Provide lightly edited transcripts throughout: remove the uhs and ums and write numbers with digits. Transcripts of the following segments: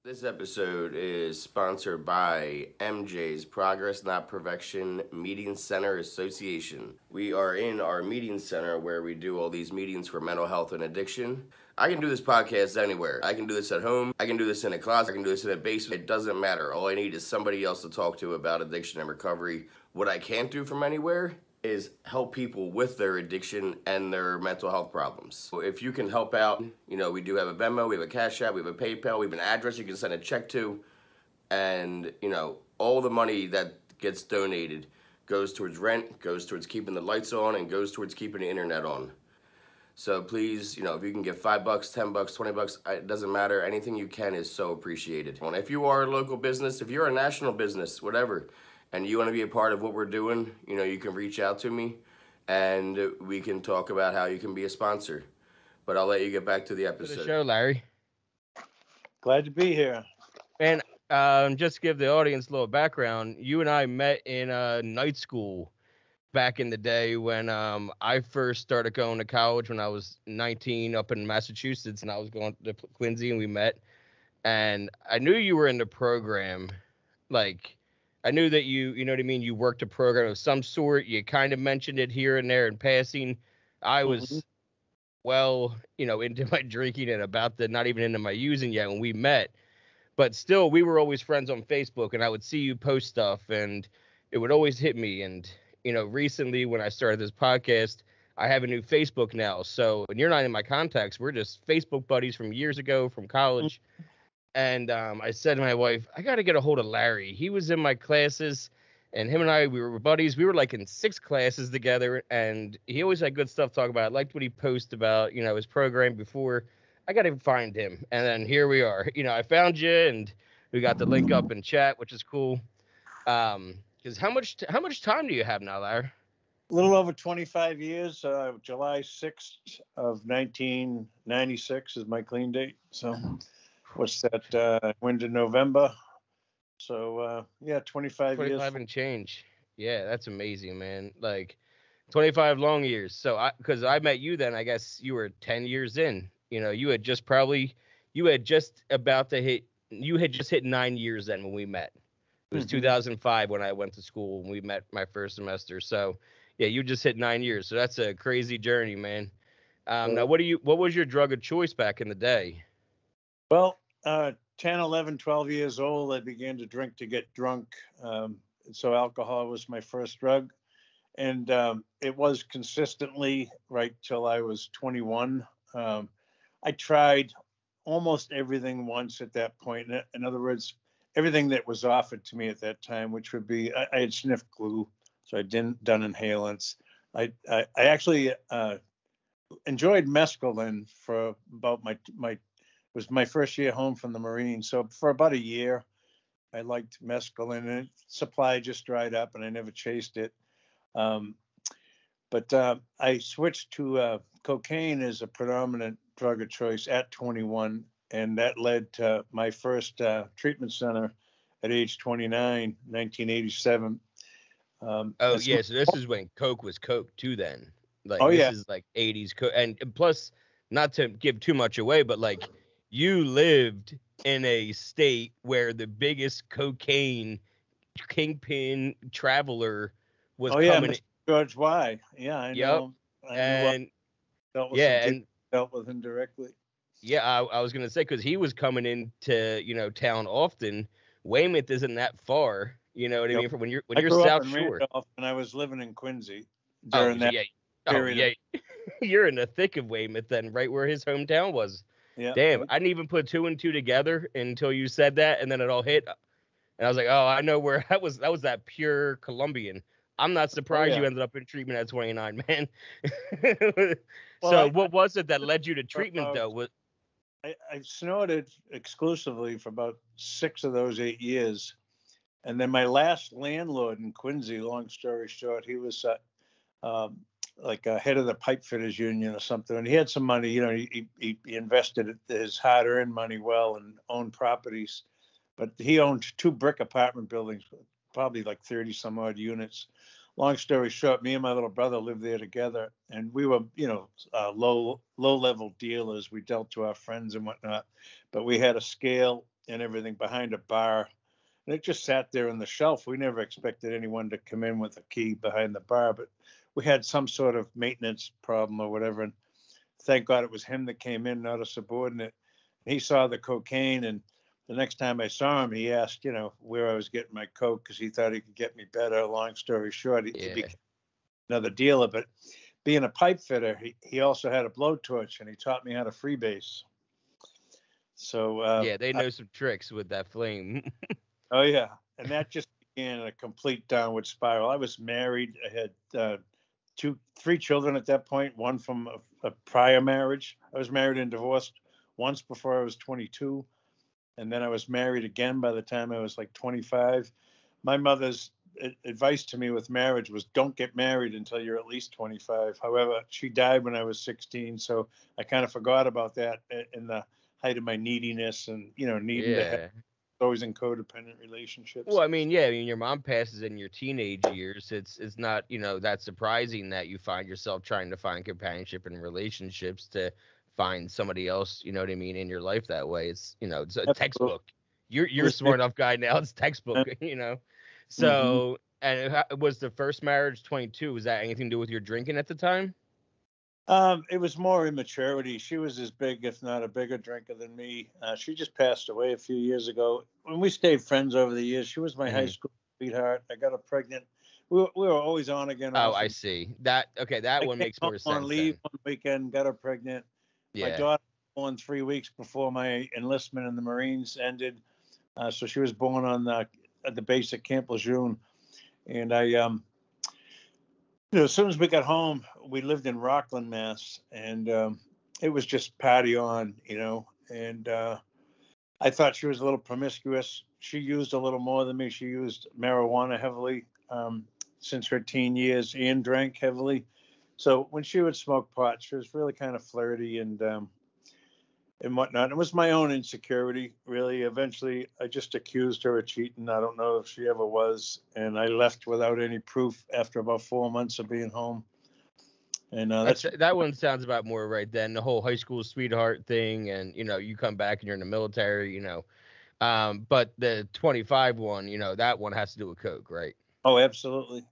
This episode is sponsored by MJ's Progress Not Perfection Meeting Center Association. We are in our meeting center where we do all these meetings for mental health and addiction. I can do this podcast anywhere. I can do this at home. I can do this in a closet. I can do this in a basement. It doesn't matter. All I need is somebody else to talk to about addiction and recovery. What I can't do from anywhere is help people with their addiction and their mental health problems. So if you can help out, we do have a Venmo, we have a Cash App, we have a PayPal, we have an address you can send a check to, and, all the money that gets donated goes towards rent, goes towards keeping the lights on, and goes towards keeping the internet on. So please, if you can give $5, $10, $20, it doesn't matter. Anything you can is so appreciated. And if you are a local business, if you're a national business, whatever, and you want to be a part of what we're doing, you can reach out to me and we can talk about how you can be a sponsor. But I'll let you get back to the episode. To the show, Larry. Glad to be here. And just to give the audience a little background, you and I met in night school back in the day when I first started going to college when I was 19 up in Massachusetts, and I was going to Quincy, and we met. And I knew you were in the program, I knew that you know what I mean, you worked a program of some sort. You kind of mentioned it here and there in passing. I was into my drinking and not even into my using yet when we met. But still, we were always friends on Facebook, and I would see you post stuff, and it would always hit me. And, recently when I started this podcast, I have a new Facebook now. So, and you're not in my contacts. We're just Facebook buddies from years ago from college. And I said to my wife, I got to get a hold of Larry. He was in my classes, and him and I, we were buddies. We were like in 6 classes together, and he always had good stuff to talk about. I liked what he posted about, his program before. I got to find him. And then here we are. I found you, and we got the link up in chat, which is cool. Because how much time do you have now, Larry? A little over 25 years. July 6th of 1996 is my clean date. So what's that? Went to November. So, 25 years. 25 and change. Yeah, that's amazing, man. 25 long years. So, because I met you then, I guess you were 10 years in. You had just hit 9 years then when we met. It was 2005 when I went to school when we met my first semester. So, yeah, you just hit 9 years. So that's a crazy journey, man. Now, what was your drug of choice back in the day? Well, 10, 11, 12 years old, I began to drink to get drunk. So alcohol was my first drug. And it was consistently right till I was 21. I tried almost everything once at that point. In other words, everything that was offered to me at that time, which would be, I had sniffed glue, so I done inhalants. I actually enjoyed mescaline for about was my first year home from the Marines. So for about a year, I liked mescaline, and supply just dried up, and I never chased it. But I switched to cocaine as a predominant drug of choice at 21, and that led to my first treatment center at age 29, 1987. So this is when Coke was Coke too then. This is 80s Coke. And plus, not to give too much away, but you lived in a state where the biggest cocaine kingpin traveler was coming. Mr. George Y. Yeah, I know. Dealt with him directly. Yeah, I was gonna say, because he was coming into town often. Weymouth isn't that far. You know what I mean? From when you're South Shore. And I was living in Quincy during that period. You're in the thick of Weymouth then, right where his hometown was. Yeah. Damn, I didn't even put 2 and 2 together until you said that, and then it all hit. And I was like, oh, I know where that was that pure Colombian. I'm not surprised you ended up in treatment at 29, man. What was it that led you to treatment, though? I snorted exclusively for about 6 of those 8 years. And then my last landlord in Quincy, long story short, he was like a head of the pipe fitters union or something. And he had some money, he invested his hard-earned money well and owned properties. But he owned 2 brick apartment buildings, probably 30 some odd units. Long story short, me and my little brother lived there together, and we were, low level dealers. We dealt to our friends and whatnot, but we had a scale, and everything behind a bar. And it just sat there on the shelf. We never expected anyone to come in with a key behind the bar, but we had some sort of maintenance problem or whatever. And thank God it was him that came in, not a subordinate. He saw the cocaine, and the next time I saw him, he asked, where I was getting my coke because he thought he could get me better. Long story short, he became another dealer. But being a pipe fitter, he also had a blowtorch, and he taught me how to freebase. So they know some tricks with that flame. Oh yeah, and that just began a complete downward spiral. I was married. I had three children at that point. One from a prior marriage. I was married and divorced once before I was 22, and then I was married again by the time I was like 25. My mother's advice to me with marriage was don't get married until you're at least 25. However, she died when I was 16, so I kind of forgot about that in the height of my neediness and needing to have always in codependent relationships. Well, I mean, your mom passes in your teenage years. It's not, that surprising that you find yourself trying to find companionship in relationships to find somebody else, you know what I mean, in your life that way. It's, it's a textbook. You're a smart enough guy now. It's textbook, So, and was the first marriage 22? Was that anything to do with your drinking at the time? It was more immaturity. She was as big, if not a bigger drinker than me. She just passed away a few years ago. When we stayed friends over the years, she was my high school sweetheart. I got her pregnant. We were always on again. Oh, I see. That one makes more sense. On leave one weekend, got her pregnant. My daughter was born 3 weeks before my enlistment in the Marines ended. So she was born on at the base at Camp Lejeune. And I as soon as we got home, we lived in Rockland, Mass, and it was just party on, and I thought she was a little promiscuous. She used a little more than me. She used marijuana heavily since her teen years and drank heavily. So when she would smoke pot, she was really kind of flirty and whatnot. It was my own insecurity, really. Eventually, I just accused her of cheating. I don't know if she ever was. And I left without any proof after about 4 months of being home. And that one sounds about more right then. The whole high school sweetheart thing. And, you come back and you're in the military, but the 25 one, that one has to do with coke, right? Oh, absolutely.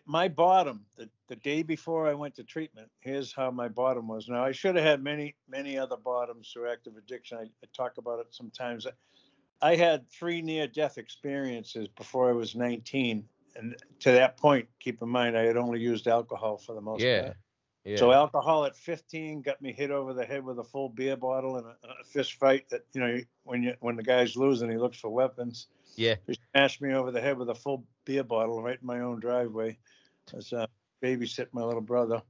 My bottom, the day before I went to treatment, here's how my bottom was. Now, I should have had many, many other bottoms through active addiction. I talk about it sometimes. I had 3 near-death experiences before I was 19. And to that point, keep in mind, I had only used alcohol for the most part. Yeah. So alcohol at 15 got me hit over the head with a full beer bottle in a fist fight that, when the guy's losing, he looks for weapons. Yeah. He smashed me over the head with a full beer bottle right in my own driveway. I was babysitting my little brother.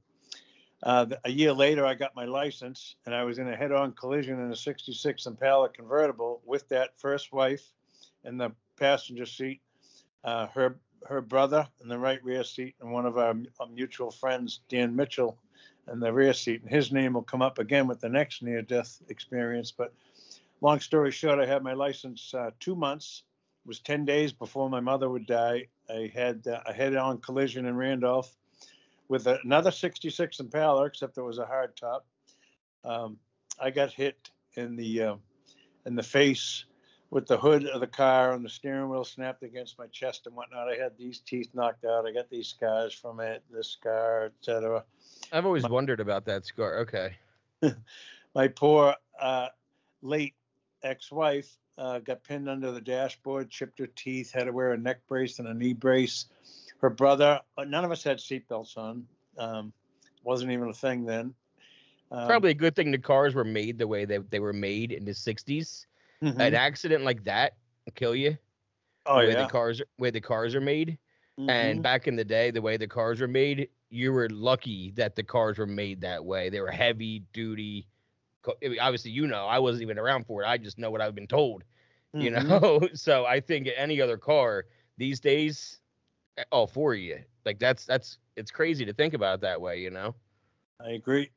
A year later, I got my license, and I was in a head-on collision in a 66 Impala convertible with that first wife in the passenger seat, her brother in the right rear seat, and one of our mutual friends, Dan Mitchell, in the rear seat. And his name will come up again with the next near-death experience. But long story short, I had my license 2 months. It was 10 days before my mother would die. I had a head-on collision in Randolph with another 66 Impala, except it was a hard top. I got hit in the face with the hood of the car, and the steering wheel snapped against my chest and whatnot. I had these teeth knocked out. I got these scars from it, this scar, etc. I've always wondered about that scar. Okay. My poor late ex-wife got pinned under the dashboard, chipped her teeth, had to wear a neck brace and a knee brace. Her brother, none of us had seatbelts on. Wasn't even a thing then. Probably a good thing the cars were made the way they were made in the 60s. Mm-hmm. An accident like that will kill you. Oh, the way yeah. the cars are made. Mm-hmm. And back in the day, the way the cars were made, you were lucky that the cars were made that way. They were heavy duty. Obviously, I wasn't even around for it. I just know what I've been told, Mm-hmm. So I think any other car these days, all for you. Like it's crazy to think about it that way, I agree.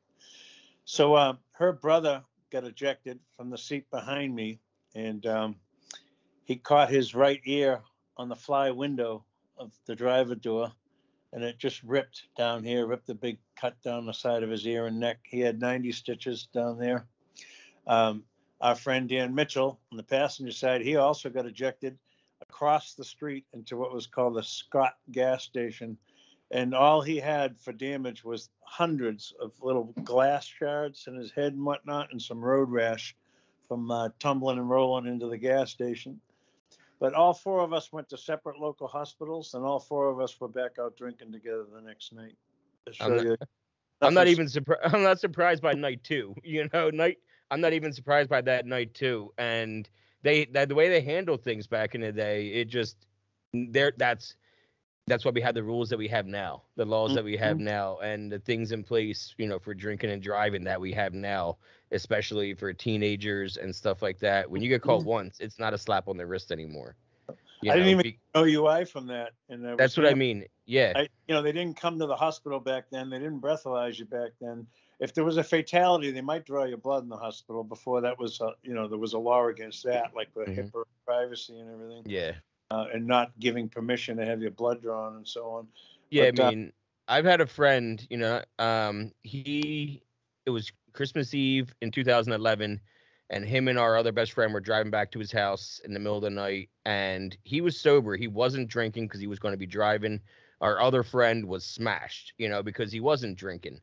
So her brother got ejected from the seat behind me, and he caught his right ear on the fly window of the driver door, and it just ripped down here, ripped a big cut down the side of his ear and neck. He had 90 stitches down there. Our friend Dan Mitchell on the passenger side, he also got ejected across the street into what was called the Scott gas station. And all he had for damage was hundreds of little glass shards in his head and whatnot, and some road rash from tumbling and rolling into the gas station. But all four of us went to separate local hospitals, and all four of us were back out drinking together the next night. To show you, I'm not even surprised. I'm not surprised by night two. I'm not even surprised by that night two. And the way they handle things back in the day, it just that's why we have the rules that we have now, the laws that we have now, and the things in place, for drinking and driving that we have now, especially for teenagers and stuff like that. When you get caught once, it's not a slap on the wrist anymore. I didn't even know UI from that, and that's what I mean. Yeah, they didn't come to the hospital back then. They didn't breathalyze you back then. If there was a fatality, they might draw your blood in the hospital. Before that was, there was a law against that, like with HIPAA privacy and everything. Yeah. And not giving permission to have your blood drawn and so on. Yeah, but, I mean, I've had a friend, it was Christmas Eve in 2011, and him and our other best friend were driving back to his house in the middle of the night, and he was sober. He wasn't drinking because he was going to be driving. Our other friend was smashed, because he wasn't drinking.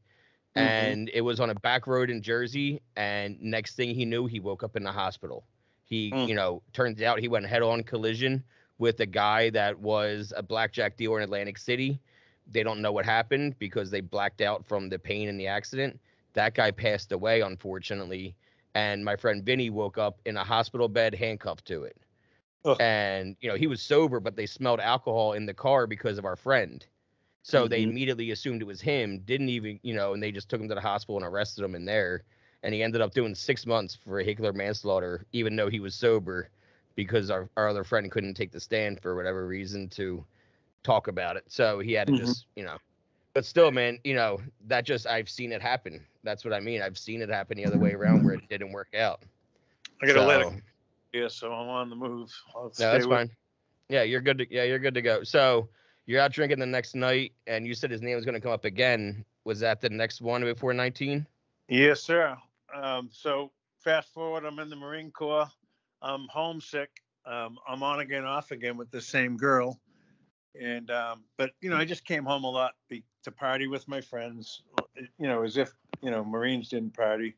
And it was on a back road in Jersey, and next thing he knew, he woke up in the hospital. He, turns out he went head-on collision with a guy that was a blackjack dealer in Atlantic City. They don't know what happened because they blacked out from the pain in the accident. That guy passed away, unfortunately, and my friend Vinny woke up in a hospital bed handcuffed to it. Ugh. And, he was sober, but they smelled alcohol in the car because of our friend. So they immediately assumed it was him, didn't even, and they just took him to the hospital and arrested him in there. And he ended up doing 6 months for vehicular manslaughter, even though he was sober, because our other friend couldn't take the stand for whatever reason to talk about it. So he had to just, but still, man, that just, I've seen it happen. That's what I mean. I've seen it happen the other way around where it didn't work out. I got to let it. Yeah, so I'm on the move. No, that's fine. Yeah, you're good to go. So you're out drinking the next night, and you said his name was going to come up again. Was that the next one before 19? Yes, sir. So fast forward, I'm in the Marine Corps. I'm homesick. I'm on again, off again with the same girl. And, but, I just came home a lot to party with my friends, as if, Marines didn't party.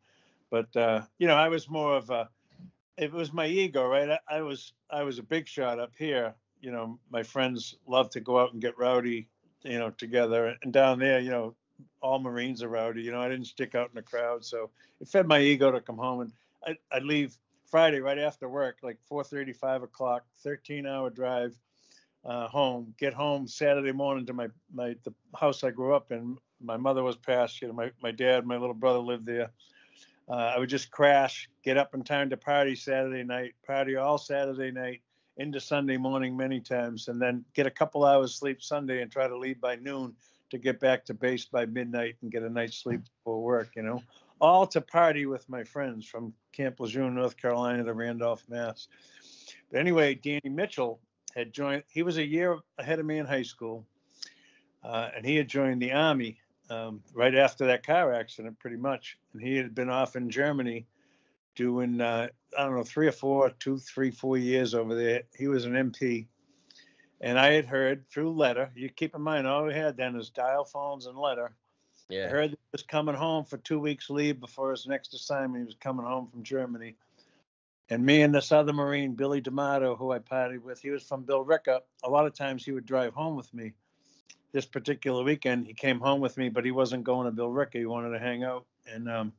But, I was more of it was my ego, right? I was a big shot up here. My friends love to go out and get rowdy, together. And down there, all Marines are rowdy. I didn't stick out in the crowd. So it fed my ego to come home. And I'd leave Friday right after work, like 4:30, 5 o'clock, 13-hour drive home, get home Saturday morning to the house I grew up in. My mother was passed, my dad, my little brother lived there. I would just crash, get up in time to party Saturday night, party all Saturday night into Sunday morning many times, and then get a couple hours sleep Sunday and try to leave by noon to get back to base by midnight and get a night's sleep before work, all to party with my friends from Camp Lejeune, North Carolina to Randolph, Mass. But anyway, Danny Mitchell had joined. He was a year ahead of me in high school, and he had joined the Army right after that car accident, pretty much. And he had been off in Germany doing, 3 or 4 years over there. He was an MP. And I had heard through letter, you keep in mind, all we had then is dial phones and letter. Yeah. I heard that he was coming home for 2 weeks leave before his next assignment. He was coming home from Germany. And me and this other Marine, Billy D'Amato, who I partied with, he was from Billerica. A lot of times he would drive home with me. This particular weekend, he came home with me, but he wasn't going to Billerica. He wanted to hang out. And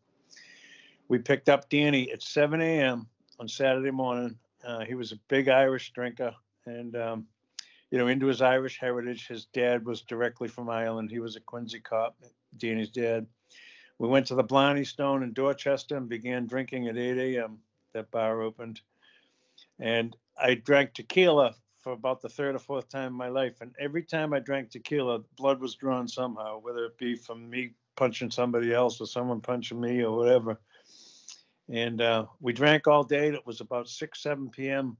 we picked up Danny at 7 a.m. on Saturday morning. He was a big Irish drinker. And, into his Irish heritage, his dad was directly from Ireland. He was a Quincy cop, Danny's dad. We went to the Blarney Stone in Dorchester and began drinking at 8 a.m. That bar opened. And I drank tequila for about the third or fourth time in my life. And every time I drank tequila, blood was drawn somehow, whether it be from me punching somebody else or someone punching me or whatever. And we drank all day. It was about 6, 7 p.m.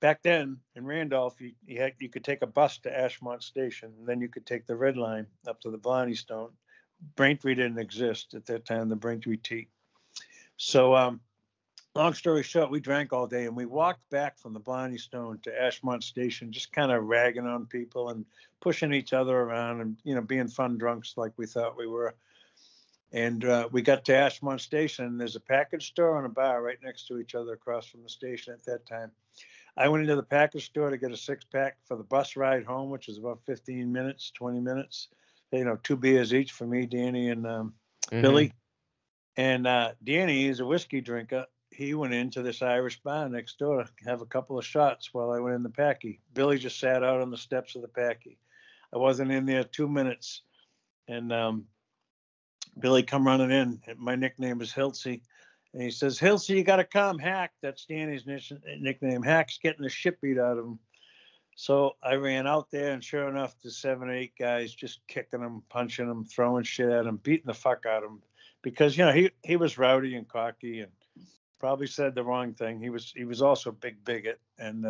Back then in Randolph, you could take a bus to Ashmont Station, and then you could take the Red Line up to the Blarney Stone. Braintree didn't exist at that time, the Braintree T. So long story short, we drank all day and we walked back from the Blarney Stone to Ashmont Station, just kind of ragging on people and pushing each other around and, you know, being fun drunks like we thought we were. And we got to Ashmont Station, and there's a package store and a bar right next to each other across from the station at that time. I went into the package store to get a 6-pack for the bus ride home, which is about 15 minutes, 20 minutes. You know, 2 beers each for me, Danny, and Billy. And Danny is a whiskey drinker. He went into this Irish bar next door to have a couple of shots while I went in the packy. Billy just sat out on the steps of the packy. I wasn't in there 2 minutes. And Billy come running in. My nickname is Hiltsy. And he says, Hiltsy, you got to come. Hack. That's Danny's nickname. Hack's getting the shit beat out of him. So I ran out there, and sure enough, the 7 or 8 guys just kicking him, punching him, throwing shit at him, beating the fuck out of him. Because, you know, he was rowdy and cocky and probably said the wrong thing. He was also a big bigot. And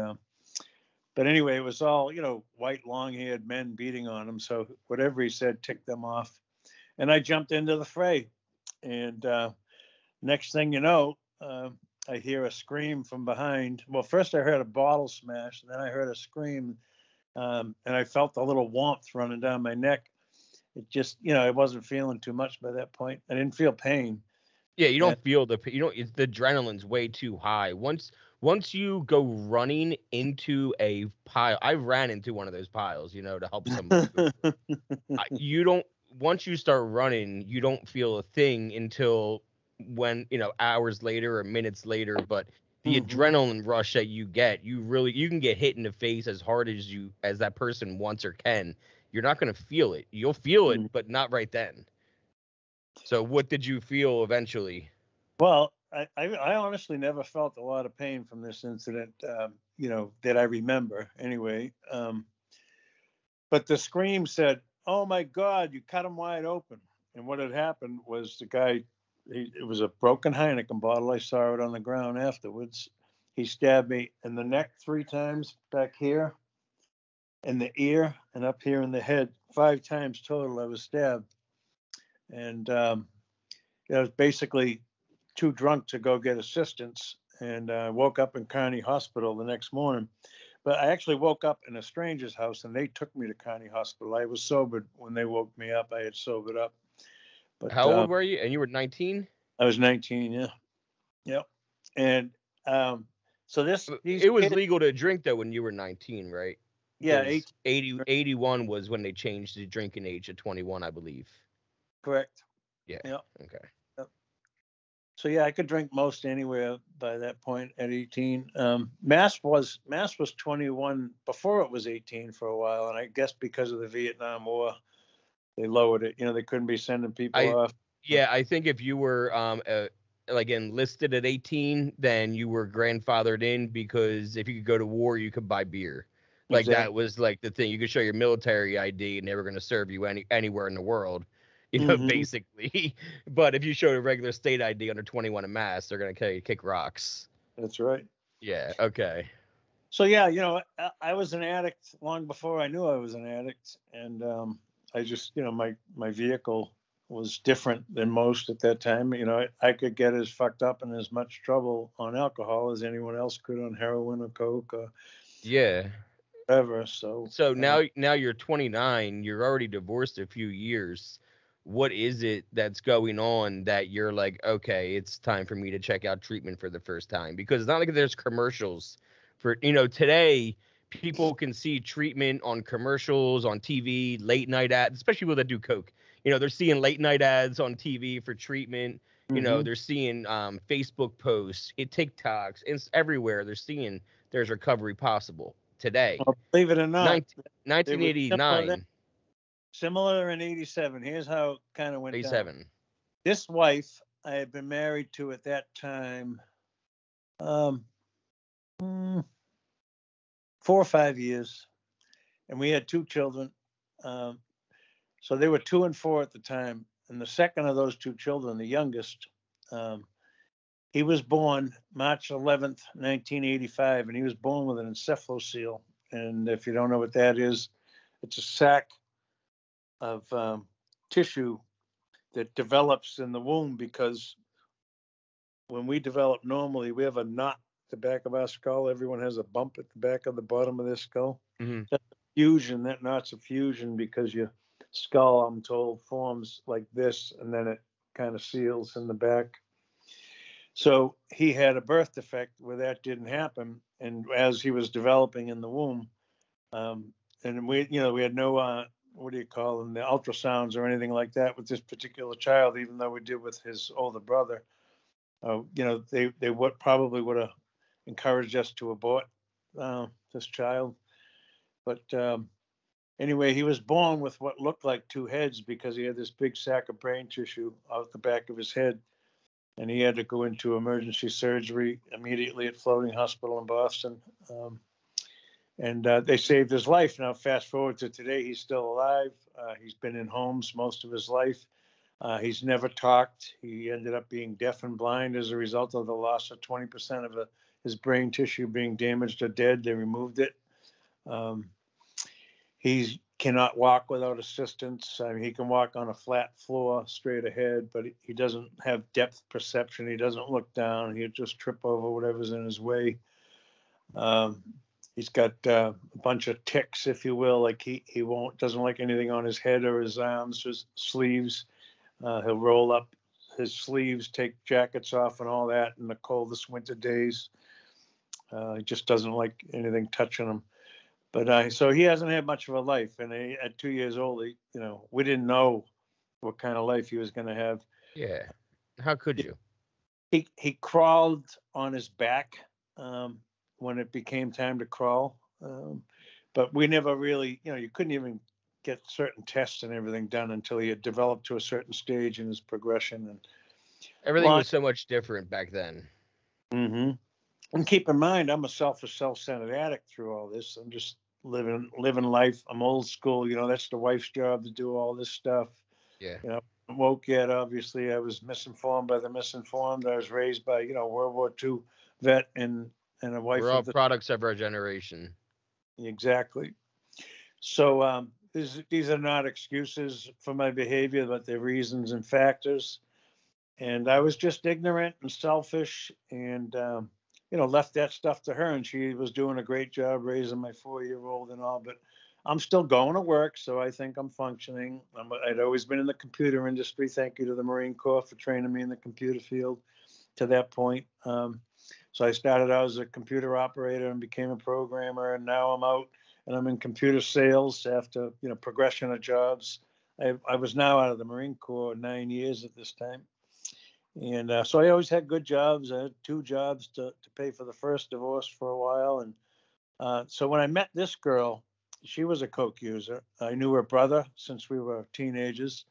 but anyway, it was all, you know, white, long-haired men beating on him. So whatever he said ticked them off. And I jumped into the fray. And next thing you know, I hear a scream from behind. Well, first I heard a bottle smash, and then I heard a scream, and I felt a little warmth running down my neck. It just, you know, I wasn't feeling too much by that point. I didn't feel pain. Yeah, you don't feel the adrenaline's way too high. Once you go running into a pile, I ran into one of those piles, you know, to help someone. Once you start running, you don't feel a thing until when, you know, hours later or minutes later. But the adrenaline rush that you get, you can get hit in the face as hard as that person wants or can. You're not going to feel it. You'll feel it, but not right then. So what did you feel eventually? Well, I honestly never felt a lot of pain from this incident, you know, that I remember anyway. But the scream said, "Oh my God, you cut him wide open." And what had happened was the guy, it was a broken Heineken bottle. I saw it on the ground afterwards. He stabbed me in the neck 3 times, back here, in the ear, and up here in the head. 5 times total I was stabbed. And I was basically too drunk to go get assistance, and woke up in Kearney Hospital the next morning. But I actually woke up in a stranger's house, and they took me to Kearney Hospital. I was sobered when they woke me up. I had sobered up. But how old were you? And you were 19? I was 19, yeah. Yep. And so it was legal to drink though when you were 19, right? Yeah, 81 was when they changed the drinking age to 21, I believe. Correct. Yeah. Yep. Okay. Yep. So yeah, I could drink most anywhere by that point at 18. Mass was 21 before it was 18 for a while, and I guess because of the Vietnam War, they lowered it. You know, they couldn't be sending people off. Yeah, I think if you were like enlisted at 18, then you were grandfathered in, because if you could go to war, you could buy beer. Like exactly. That was like the thing. You could show your military ID, and they were going to serve you anywhere in the world. You know, basically. But if you showed a regular state ID under 21 in Mass, they're going to kick rocks. That's right. Yeah. Okay. So yeah, you know, I was an addict long before I knew I was an addict, and I just, you know, my vehicle was different than most at that time. You know, I could get as fucked up and as much trouble on alcohol as anyone else could on heroin or coke or whatever. So now you're 29. You're already divorced a few years. What is it that's going on that you're like, okay, it's time for me to check out treatment for the first time? Because it's not like there's commercials for, you know, today people can see treatment on commercials, on TV, late night ads, especially people that do coke. You know, they're seeing late night ads on TV for treatment. You know, they're seeing Facebook posts, TikToks, it's everywhere. They're seeing there's recovery possible today. Well, believe it or not, 1989. Similar in 87. Here's how it kind of went 87. down. This wife I had been married to at that time 4 or 5 years, and we had 2 children. So they were 2 and 4 at the time. And the second of those 2 children, the youngest, he was born March 11th, 1985, and he was born with an encephalocele. And if you don't know what that is, it's a sac of tissue that develops in the womb because when we develop normally, we have a knot at the back of our skull. Everyone has a bump at the back of the bottom of their skull. Mm-hmm. That's a fusion. That knot's a fusion because your skull, I'm told, forms like this, and then it kind of seals in the back. So he had a birth defect where that didn't happen, and as he was developing in the womb, and we had no what do you call them, the ultrasounds or anything like that with this particular child, even though we did with his older brother. They would probably would have encouraged us to abort this child, but anyway, he was born with what looked like two heads because he had this big sack of brain tissue out the back of his head, and he had to go into emergency surgery immediately at Floating Hospital in Boston. And they saved his life. Now, fast forward to today, he's still alive. He's been in homes most of his life. He's never talked. He ended up being deaf and blind as a result of the loss of 20% of his brain tissue being damaged or dead. They removed it. He cannot walk without assistance. I mean, he can walk on a flat floor straight ahead, but he doesn't have depth perception. He doesn't look down. He'll just trip over whatever's in his way. He's got a bunch of tics, if you will. Like he doesn't like anything on his head or his arms, his sleeves. He'll roll up his sleeves, take jackets off and all that in the coldest winter days. He just doesn't like anything touching him. But so he hasn't had much of a life. And at 2 years old, we didn't know what kind of life he was going to have. Yeah. How could you? He crawled on his back when it became time to crawl. But we never really, you couldn't even get certain tests and everything done until he had developed to a certain stage in his progression. And everything was so much different back then. Mm-hmm. And keep in mind, I'm a self-centered addict through all this. I'm just living life. I'm old school. That's the wife's job to do all this stuff. Yeah. I'm woke yet. Obviously, I was misinformed by the misinformed. I was raised by, World War II vet and a wife. We're all products of our generation. Exactly. So these are not excuses for my behavior, but they're reasons and factors. And I was just ignorant and selfish, and left that stuff to her, and she was doing a great job raising my 4-year-old and all. But I'm still going to work, so I think I'm functioning. I'd always been in the computer industry. Thank you to the Marine Corps for training me in the computer field to that point. So I started out as a computer operator and became a programmer, and now I'm out and I'm in computer sales after progression of jobs. I was now out of the Marine Corps 9 years at this time. And so I always had good jobs. I had 2 jobs to pay for the first divorce for a while. And so when I met this girl, she was a coke user. I knew her brother since we were teenagers.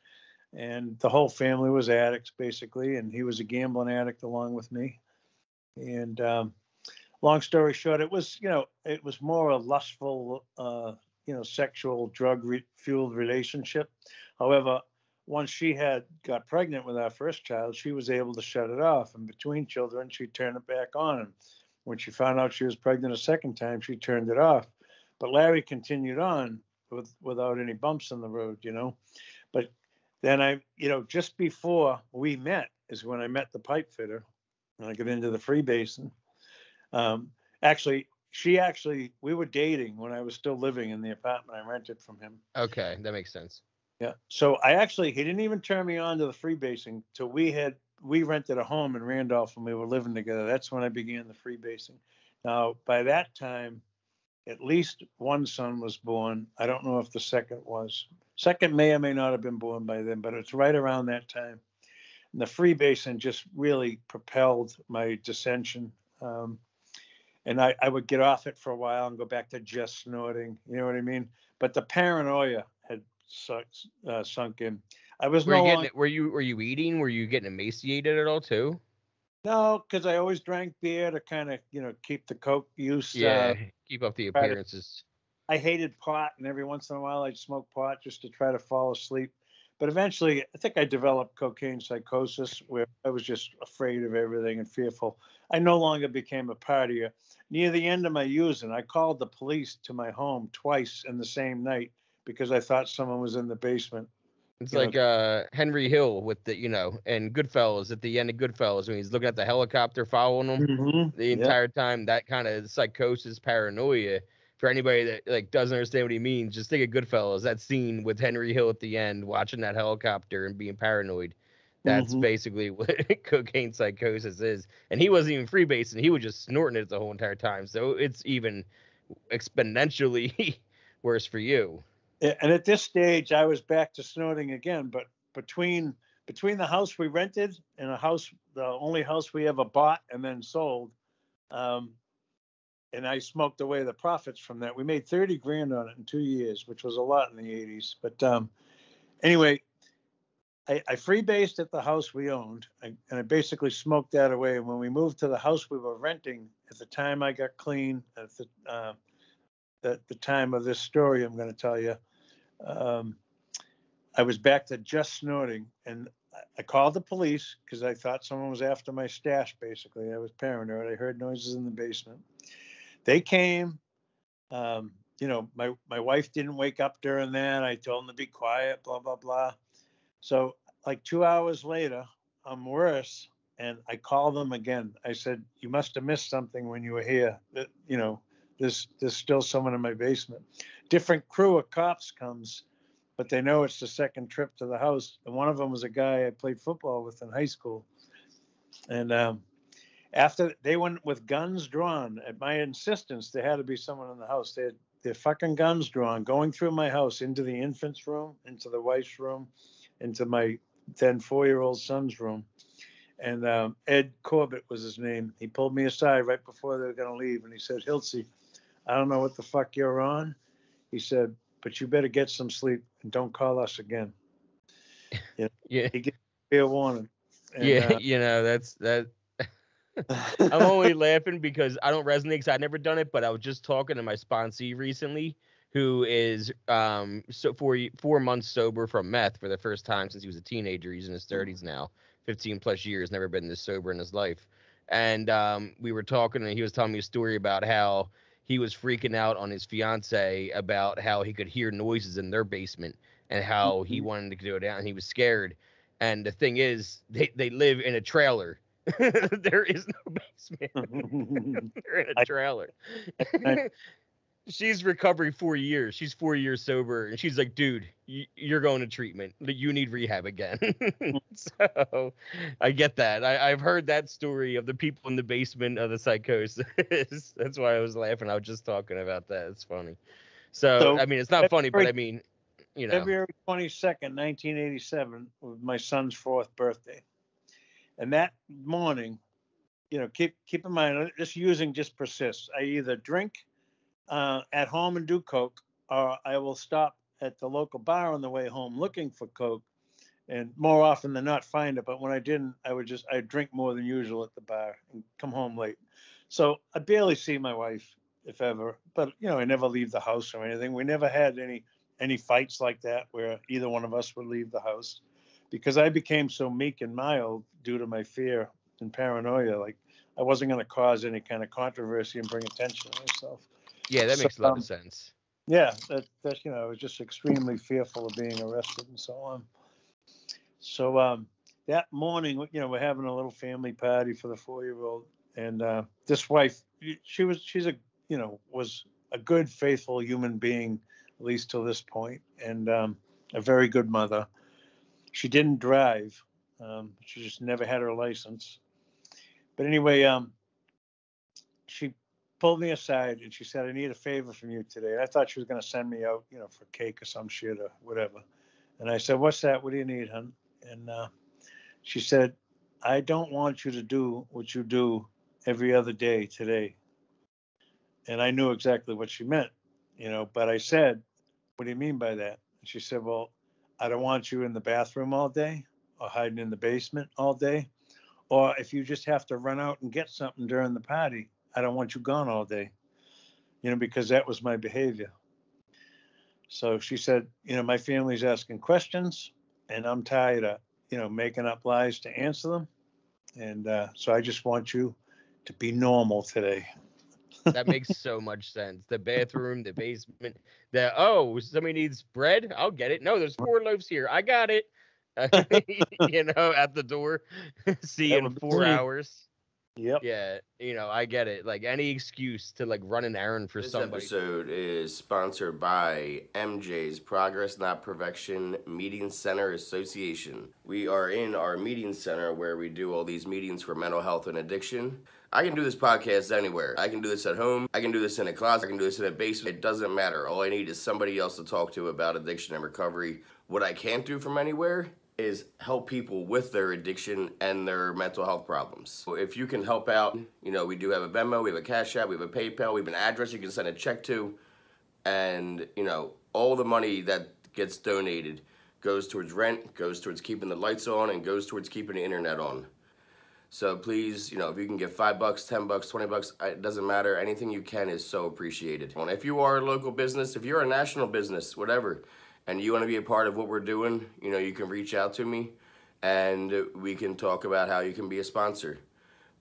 And the whole family was addicts, basically. And he was a gambling addict along with me. And long story short, it was more a lustful, sexual drug-fueled relationship. However, once she got pregnant with our first child, she was able to shut it off. And between children, she turned it back on. And when she found out she was pregnant a second time, she turned it off. But Larry continued on without any bumps in the road, But then just before we met is when I met the pipe fitter. And I got into the freebasing. We were dating when I was still living in the apartment I rented from him. Okay, that makes sense. Yeah. So he didn't even turn me on to the freebasing till we rented a home in Randolph and we were living together. That's when I began the freebasing. Now, by that time, at least one son was born. I don't know if the second was. Second may or may not have been born by then, but it's right around that time. And the freebasing just really propelled my dissension. And I would get off it for a while and go back to just snorting. You know what I mean? But the paranoia had sunk in. I was Were you eating? Were you getting emaciated at all too? No, because I always drank beer to kind of keep the coke use. Yeah, keep up the appearances. I hated pot, and every once in a while I'd smoke pot just to try to fall asleep. But eventually, I think I developed cocaine psychosis, where I was just afraid of everything and fearful. I no longer became a partier. Near the end of my using, I called the police to my home twice in the same night because I thought someone was in the basement. It's you know. like Henry Hill with the, and Goodfellas at the end of Goodfellas when he's looking at the helicopter following him the Yeah. entire time. That kind of psychosis, paranoia. For anybody that like doesn't understand what he means, just think of Goodfellas. That scene with Henry Hill at the end, watching that helicopter and being paranoid. That's Hmm. basically what cocaine psychosis is. And he wasn't even freebasing; he was just snorting it the whole entire time. So it's even exponentially worse for you. And at this stage, I was back to snorting again. But between between the house we rented and a house, the only house we ever bought and then sold, um, and I smoked away the profits from that. We made 30 grand on it in 2 years, which was a lot in the 80s. But anyway, I freebased at the house we owned, and I basically smoked that away. And when we moved to the house we were renting, at the time I got clean, at the time of this story I'm going to tell you, um, I was back to just snorting. And I called the police because I thought someone was after my stash, basically. I was paranoid. I heard noises in the basement. They came. Um, my wife didn't wake up during that. I told them to be quiet, blah, blah, blah. So, like 2 hours later, I'm worse. And I called them again. I said, "You must have missed something when you were here. There's still someone in my basement." Different crew of cops comes, but they know it's the second trip to the house. And one of them was a guy I played football with in high school. And after they went with guns drawn, at my insistence, there had to be someone in the house. They had their fucking guns drawn, going through my house into the infant's room, into the wife's room, into my then 4-year-old son's room. And Ed Corbett was his name. He pulled me aside right before they were going to leave. And he said, "Hilsey, I don't know what the fuck you're on." He said, "But you better get some sleep and don't call us again." You know, Yeah, he gave me a warning. And yeah, that's that. I'm only laughing because I don't resonate because I've never done it, but I was just talking to my sponsee recently, who is so 4 months sober from meth for the first time since he was a teenager. He's in his 30s now, 15 plus years, never been this sober in his life. And we were talking, and he was telling me a story about how he was freaking out on his fiance about how he could hear noises in their basement and how he wanted to go down. And he was scared. And the thing is, they live in a trailer. There is no basement. They're in a I, trailer. I, She's recovered 4 years. She's 4 years sober, and she's like, "Dude, you're going to treatment. You need rehab again." So I get that. I've heard that story of the people in the basement of the psychosis. That's why I was laughing. I was just talking about that. It's funny. So so I mean, it's not funny, but I mean, February 22nd, 1987, was my son's 4th birthday. And that morning, keep in mind, just persists. I either drink at home and do coke, or I will stop at the local bar on the way home looking for coke, and more often than not find it. But when I didn't, I'd drink more than usual at the bar and come home late. So I barely see my wife, if ever. But I never leave the house or anything. We never had any fights like that where either one of us would leave the house, because I became so meek and mild due to my fear and paranoia. Like, I wasn't going to cause any kind of controversy and bring attention to myself. yeah, that So makes a lot of sense. yeah, that I was just extremely fearful of being arrested and so on. So that morning, we're having a little family party for the 4-year-old, and this wife, was a good, faithful human being, at least till this point, and a very good mother. She didn't drive. She just never had her license. But anyway, she pulled me aside and she said, "I need a favor from you today." And I thought she was going to send me out, for cake or some shit or whatever. And I said, "What's that? What do you need, hon?" And she said, "I don't want you to do what you do every other day today." And I knew exactly what she meant, but I said, "What do you mean by that?" And she said, "Well, I don't want you in the bathroom all day or hiding in the basement all day. Or if you just have to run out and get something during the party, I don't want you gone all day, because that was my behavior." So she said, "My family's asking questions and I'm tired of, making up lies to answer them. And so I just want you to be normal today." That makes so much sense. The bathroom, the basement, somebody needs bread. I'll get it. No, there's 4 loaves here. I got it. At the door. See you That in would be 4 me. hours. Yep. Yeah, I get it. Like any excuse to like run an errand for This somebody. episode is sponsored by MJ's Progress Not Perfection Meeting Center Association. We are in our meeting center where we do all these meetings for mental health and addiction. I can do this podcast anywhere. I can do this at home. I can do this in a closet. I can do this in a basement. It doesn't matter. All I need is somebody else to talk to about addiction and recovery. What I can't do from anywhere is help people with their addiction and their mental health problems. So if you can help out, we do have a Venmo, we have a Cash App, we have a PayPal, we have an address you can send a check to, and all the money that gets donated goes towards rent, goes towards keeping the lights on, and goes towards keeping the internet on. So please, if you can give $5, $10, $20, it doesn't matter. Anything you can is so appreciated. And if you are a local business, if you're a national business, whatever, and you want to be a part of what we're doing, you can reach out to me and we can talk about how you can be a sponsor.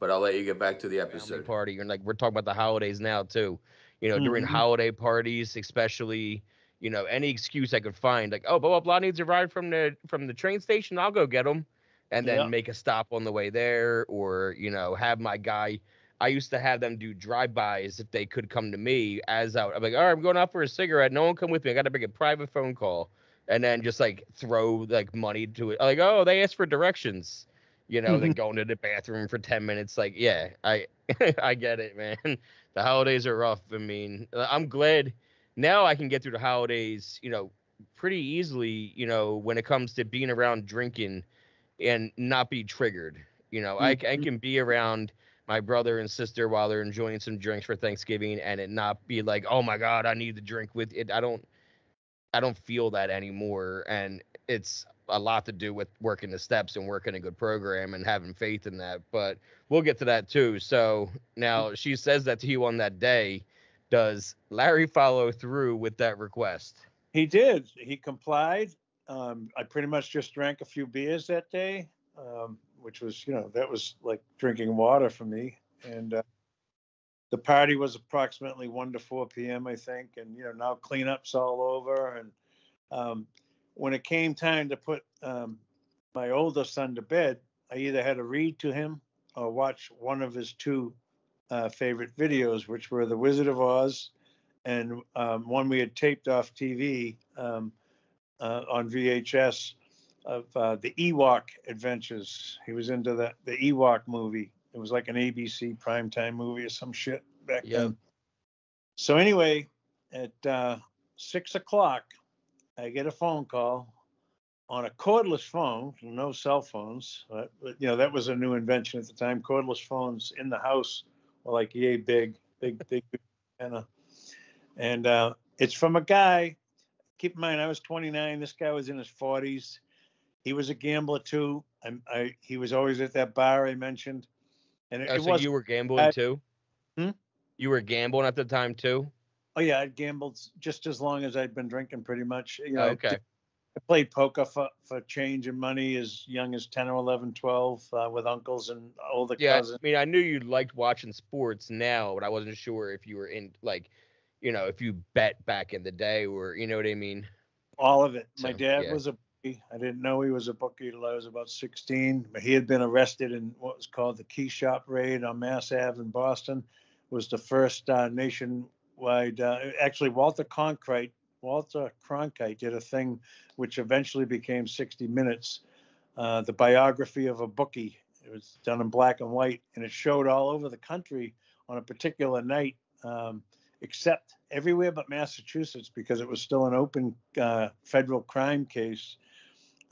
But I'll let you get back to the episode. Family party, and like we're talking about the holidays now too. During holiday parties, especially, any excuse I could find, like, oh, blah blah blah needs a ride from the train station, I'll go get them, and then make a stop on the way there, or have my guy. I used to have them do drive-bys if they could come to me as out. I'm like, all right, I'm going out for a cigarette. No one come with me. I got to make a private phone call, and then just like throw like money to it. Like, oh, they asked for directions. Then going to the bathroom for 10 minutes. Like, yeah, I I get it, man. The holidays are rough. I mean, I'm glad now I can get through the holidays, pretty easily, when it comes to being around drinking and not be triggered. I can be around my brother and sister while they're enjoying some drinks for Thanksgiving and it not be like, oh my God, I need to drink with it. I don't feel that anymore. And it's a lot to do with working the steps and working a good program and having faith in that. But we'll get to that too. So now she says that to you on that day. Does Larry follow through with that request? He did. He complied. I pretty much just drank a few beers that day, which was, that was like drinking water for me. And the party was approximately 1 to 4 p.m., I think. And, now cleanup's all over. And when it came time to put my older son to bed, I either had to read to him or watch one of his 2 favorite videos, which were The Wizard of Oz and one we had taped off TV on VHS of the Ewok Adventures. He was into the Ewok movie. It was like an ABC primetime movie or some shit back then. So anyway, at 6 o'clock, I get a phone call on a cordless phone, no cell phones. But that was a new invention at the time. Cordless phones in the house were like, yay, big antenna. And it's from a guy. Keep in mind, I was 29. This guy was in his 40s. He was a gambler too. He was always at that bar I mentioned. And it so was. You were gambling too? Hmm? You were gambling at the time too? Oh yeah, I gambled just as long as I'd been drinking, pretty much. Okay. I played poker for change and money as young as 10 or 11, 12 with uncles and older cousins. I mean, I knew you liked watching sports now, but I wasn't sure if you were in like, if you bet back in the day or, you know what I mean? All of it. So, My dad was a bookie. I didn't know he was a bookie until I was about 16. But he had been arrested in what was called the Key Shop raid on Mass Ave in Boston. It was the first nationwide. Actually, Walter Cronkite did a thing which eventually became 60 Minutes, the biography of a bookie. It was done in black and white, and it showed all over the country on a particular night, except everywhere but Massachusetts, because it was still an open federal crime case.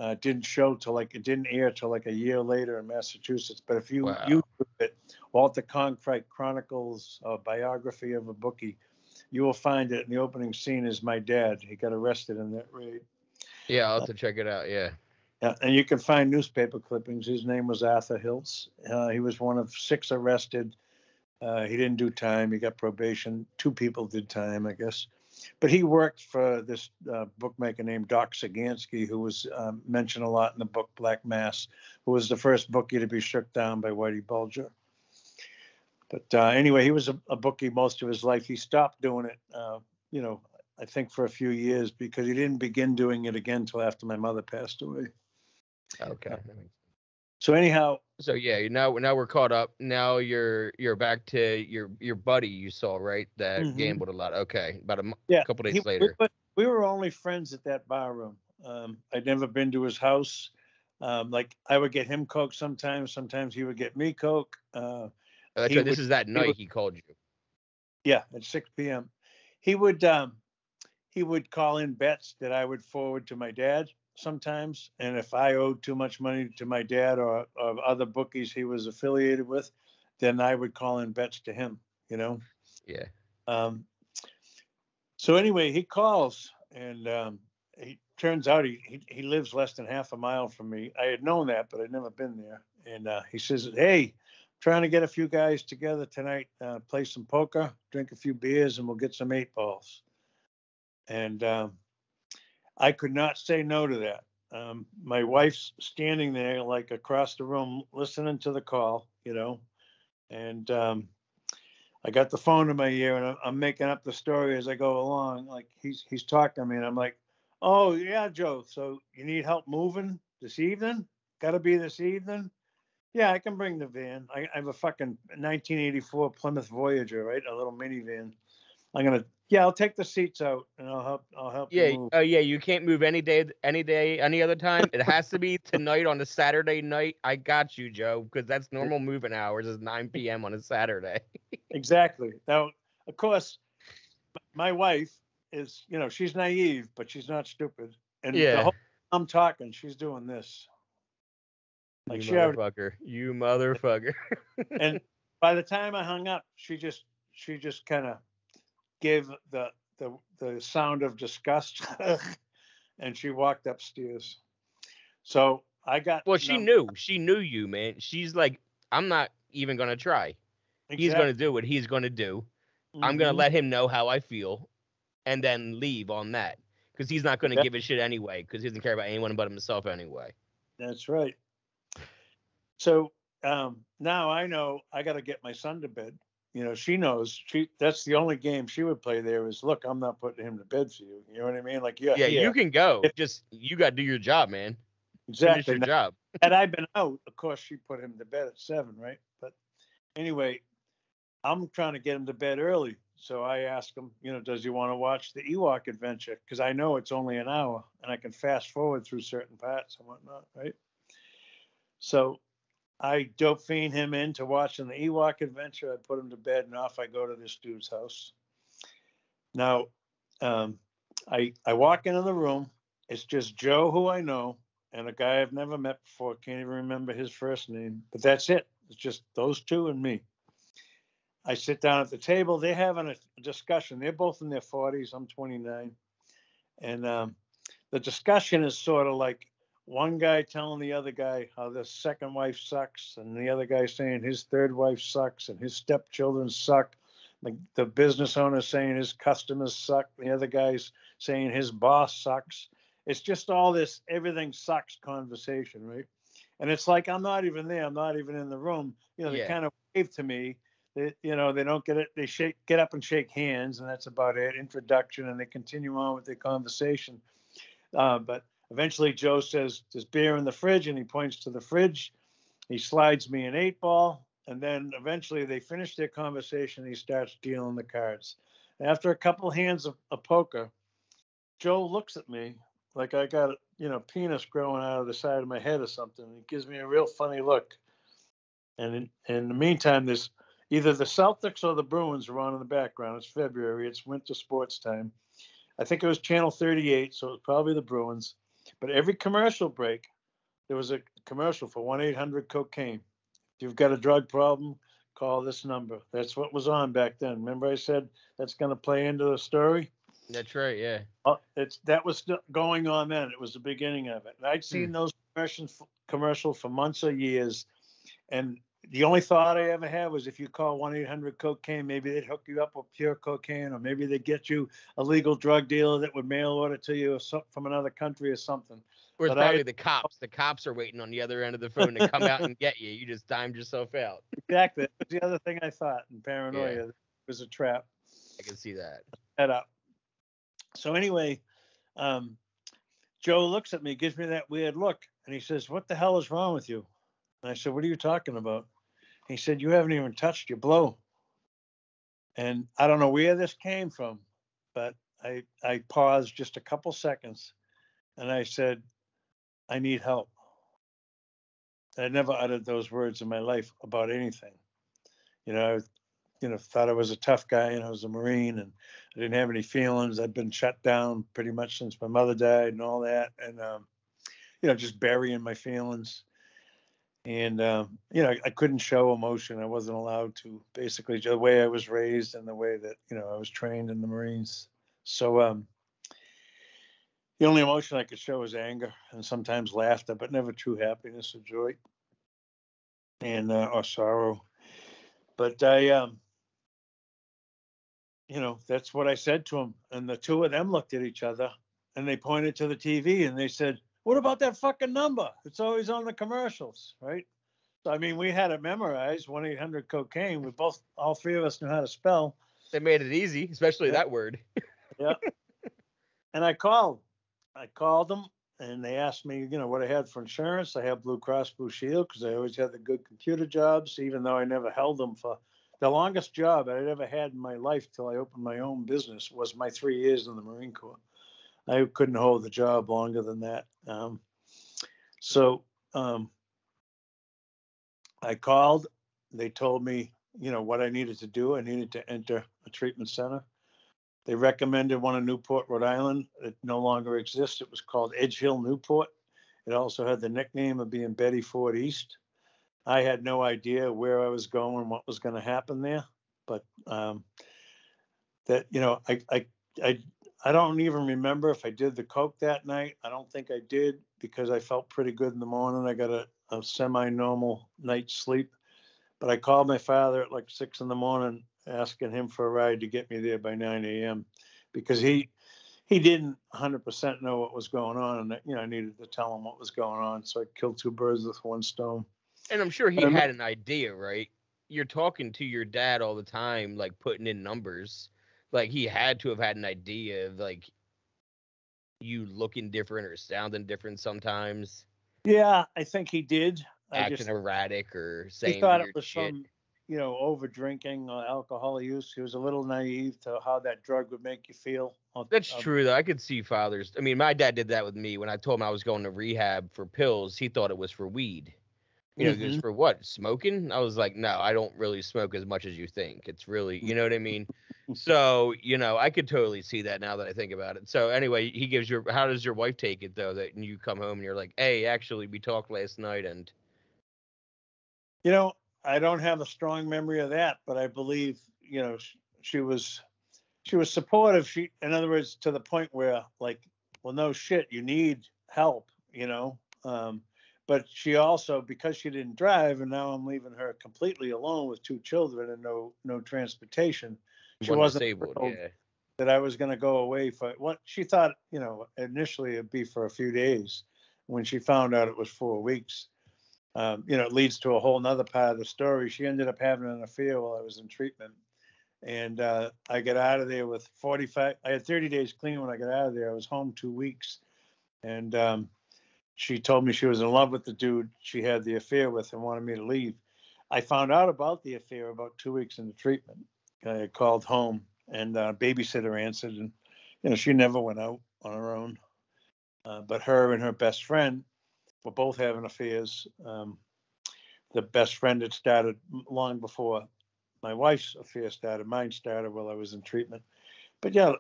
It didn't air till like a year later in Massachusetts. But if you YouTube it, Walter Cronkite Chronicles, biography of a bookie, you will find it. In the opening scene is my dad. He got arrested in that raid. Yeah, I'll have to check it out. Yeah. And you can find newspaper clippings. His name was Arthur Hiltz. He was one of 6 arrested. He didn't do time. He got probation. 2 people did time, I guess. But he worked for this bookmaker named Doc Sagansky, who was mentioned a lot in the book Black Mass, who was the first bookie to be shook down by Whitey Bulger. But anyway, he was a bookie most of his life. He stopped doing it, I think for a few years because he didn't begin doing it again until after my mother passed away. Okay. So anyhow. So yeah, now we're caught up. Now you're back to your buddy you saw, right? That gambled a lot. Okay, about a couple days later. We were only friends at that bar room. I'd never been to his house. Like I would get him Coke sometimes. Sometimes he would get me Coke. That's right. This is that night he called you. Yeah, at 6 p.m. He would call in bets that I would forward to my dad sometimes, and if I owed too much money to my dad or other bookies he was affiliated with, then I would call in bets to him. Yeah. So anyway, he calls, and he turns out he lives less than half a mile from me. I had known that, but I'd never been there. And he says, "Hey, trying to get a few guys together tonight, play some poker, drink a few beers, and we'll get some 8-balls." And I could not say no to that. My wife's standing there like across the room listening to the call, and I got the phone in my ear and I'm making up the story as I go along. Like he's talking to me and I'm like, "Oh yeah, Joe, so you need help moving this evening? Gotta be this evening? Yeah, I can bring the van. I have a fucking 1984 Plymouth Voyager, right? A little minivan. I'll take the seats out and I'll help you move." Yeah, you can't move any day, any other time. It has to be tonight on a Saturday night. I got you, Joe, because that's normal moving hours is 9 p.m. on a Saturday. Exactly. Now, of course, my wife is, she's naive, but she's not stupid. And the whole time I'm talking, she's doing this. Like you motherfucker. You motherfucker. And by the time I hung up, she just kind of gave the sound of disgust and she walked upstairs. So I got. Well, she knew you, man. She's like, I'm not even going to try. Exactly. He's going to do what he's going to do. I'm going to let him know how I feel and then leave on that because he's not going to give a shit anyway because he doesn't care about anyone but himself anyway. That's right. So now I know I got to get my son to bed. She knows that's the only game she would play there is, look, I'm not putting him to bed for you. You know what I mean? Like, yeah, you can go. Just you got to do your job, man. Exactly. Finish your job. Had I been out, of course, she put him to bed at 7, right? But anyway, I'm trying to get him to bed early. So I ask him, does he want to watch the Ewok adventure? Because I know it's only an hour and I can fast forward through certain parts and whatnot, right? So I dope fiend him into watching the Ewok adventure. I put him to bed and off I go to this dude's house. Now, I walk into the room. It's just Joe, who I know, and a guy I've never met before. Can't even remember his first name, but that's it. It's just those two and me. I sit down at the table. They're having a discussion. They're both in their 40s. I'm 29. And the discussion is sort of like one guy telling the other guy how the second wife sucks, and the other guy saying his third wife sucks, and his stepchildren suck. The business owner saying his customers suck. The other guy's saying his boss sucks. It's just all this everything sucks conversation, right? And it's like I'm not even there. I'm not even in the room. They kind of wave to me. They don't get it. They get up and shake hands, and that's about it. Introduction, and they continue on with their conversation. But eventually, Joe says, "There's beer in the fridge," and he points to the fridge. He slides me an 8-ball, and then eventually they finish their conversation. He starts dealing the cards. After a couple hands of poker, Joe looks at me like I got penis growing out of the side of my head or something. He gives me a real funny look. And in the meantime, there's either the Celtics or the Bruins are on in the background. It's February. It's winter sports time. I think it was Channel 38, so it was probably the Bruins. But every commercial break, there was a commercial for 1-800-COCAINE. If you've got a drug problem, call this number. That's what was on back then. Remember I said that's going to play into the story? That's right, yeah. That was going on then. It was the beginning of it. And I'd seen those commercials for months or years. And the only thought I ever had was if you call 1-800-COCAINE, maybe they'd hook you up with pure cocaine, or maybe they'd get you a legal drug dealer that would mail order to you from another country or something. Or it's probably the cops. The cops are waiting on the other end of the phone to come out and get you. You just timed yourself out. Exactly. That's the other thing I thought in paranoia. Yeah. It was a trap. I can see that. Head up. So anyway, Joe looks at me, gives me that weird look, and he says, "What the hell is wrong with you?" And I said, "What are you talking about?" He said, "You haven't even touched your blow." And I don't know where this came from, but I paused just a couple seconds, and I said, "I need help." I never uttered those words in my life about anything. I thought I was a tough guy, and I was a Marine, and I didn't have any feelings. I'd been shut down pretty much since my mother died and all that, and just burying my feelings. And I couldn't show emotion. I wasn't allowed to. Basically, the way I was raised and the way that I was trained in the Marines. So the only emotion I could show was anger and sometimes laughter, but never true happiness or joy and or sorrow. But that's what I said to him. And the two of them looked at each other and they pointed to the TV and they said, "What about that fucking number? It's always on the commercials, right?" So, I mean, we had it memorized, 1-800-cocaine. All three of us knew how to spell. They made it easy, especially that word. Yeah. And I called them and they asked me, what I had for insurance. I have Blue Cross Blue Shield because I always had the good computer jobs, even though I never held them. For the longest job I'd ever had in my life till I opened my own business was my 3 years in the Marine Corps. I couldn't hold the job longer than that. So I called. They told me, what I needed to do. I needed to enter a treatment center. They recommended one in Newport, Rhode Island. It no longer exists. It was called Edge Hill Newport. It also had the nickname of being Betty Ford East. I had no idea where I was going, what was going to happen there. But I don't even remember if I did the coke that night. I don't think I did because I felt pretty good in the morning. I got a semi-normal night's sleep. But I called my father at like 6 a.m, asking him for a ride to get me there by 9 a.m. because he didn't 100% know what was going on, and I needed to tell him what was going on. So I killed two birds with one stone. And I'm sure he had an idea, right? You're talking to your dad all the time, like putting in numbers. Like he had to have had an idea of like you looking different or sounding different sometimes. Yeah, I think he did. Acting erratic or saying he thought weird it was shit. from over drinking or alcohol use. He was a little naive to how that drug would make you feel. That's true, though. I could see fathers. I mean, my dad did that with me when I told him I was going to rehab for pills. He thought it was for weed. He goes, "For what? Smoking?" I was like, "No, I don't really smoke as much as you think. It's really, you know what I mean?" So, I could totally see that now that I think about it. So, anyway, he gives how does your wife take it, though, that you come home and you're like, "Hey, actually, we talked last night and." I don't have a strong memory of that, but I believe, she was supportive. In other words, to the point where like, well, no shit, you need help, but she also, because she didn't drive and now I'm leaving her completely alone with two children and no transportation. She wasn't disabled, yeah. That I was going to go away for what she thought, initially it'd be for a few days. When she found out it was 4 weeks, it leads to a whole nother part of the story. She ended up having an affair while I was in treatment. And I got out of there with 45. I had 30 days clean when I got out of there. I was home 2 weeks. And she told me she was in love with the dude she had the affair with and wanted me to leave. I found out about the affair about 2 weeks into treatment. I called home and a babysitter answered. And, she never went out on her own. But her and her best friend were both having affairs. The best friend had started long before my wife's affair started. Mine started while I was in treatment. But yeah,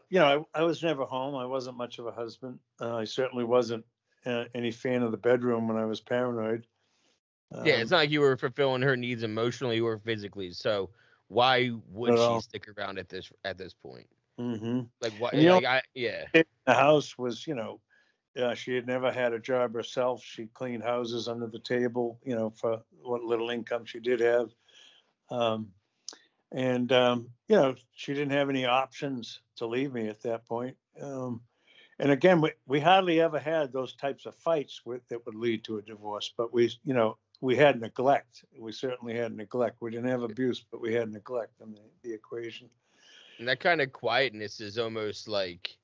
I was never home. I wasn't much of a husband. I certainly wasn't any fan of the bedroom when I was paranoid. Yeah, it's not like you were fulfilling her needs emotionally or physically. So why would she stick around at this point? Mm-hmm. Like what? Yeah. The house was, she had never had a job herself. She cleaned houses under the table, for what little income she did have. She didn't have any options to leave me at that point. And again, we hardly ever had those types of fights that would lead to a divorce. But we we had neglect. We certainly had neglect. We didn't have abuse, but we had neglect in the equation. And that kind of quietness is almost like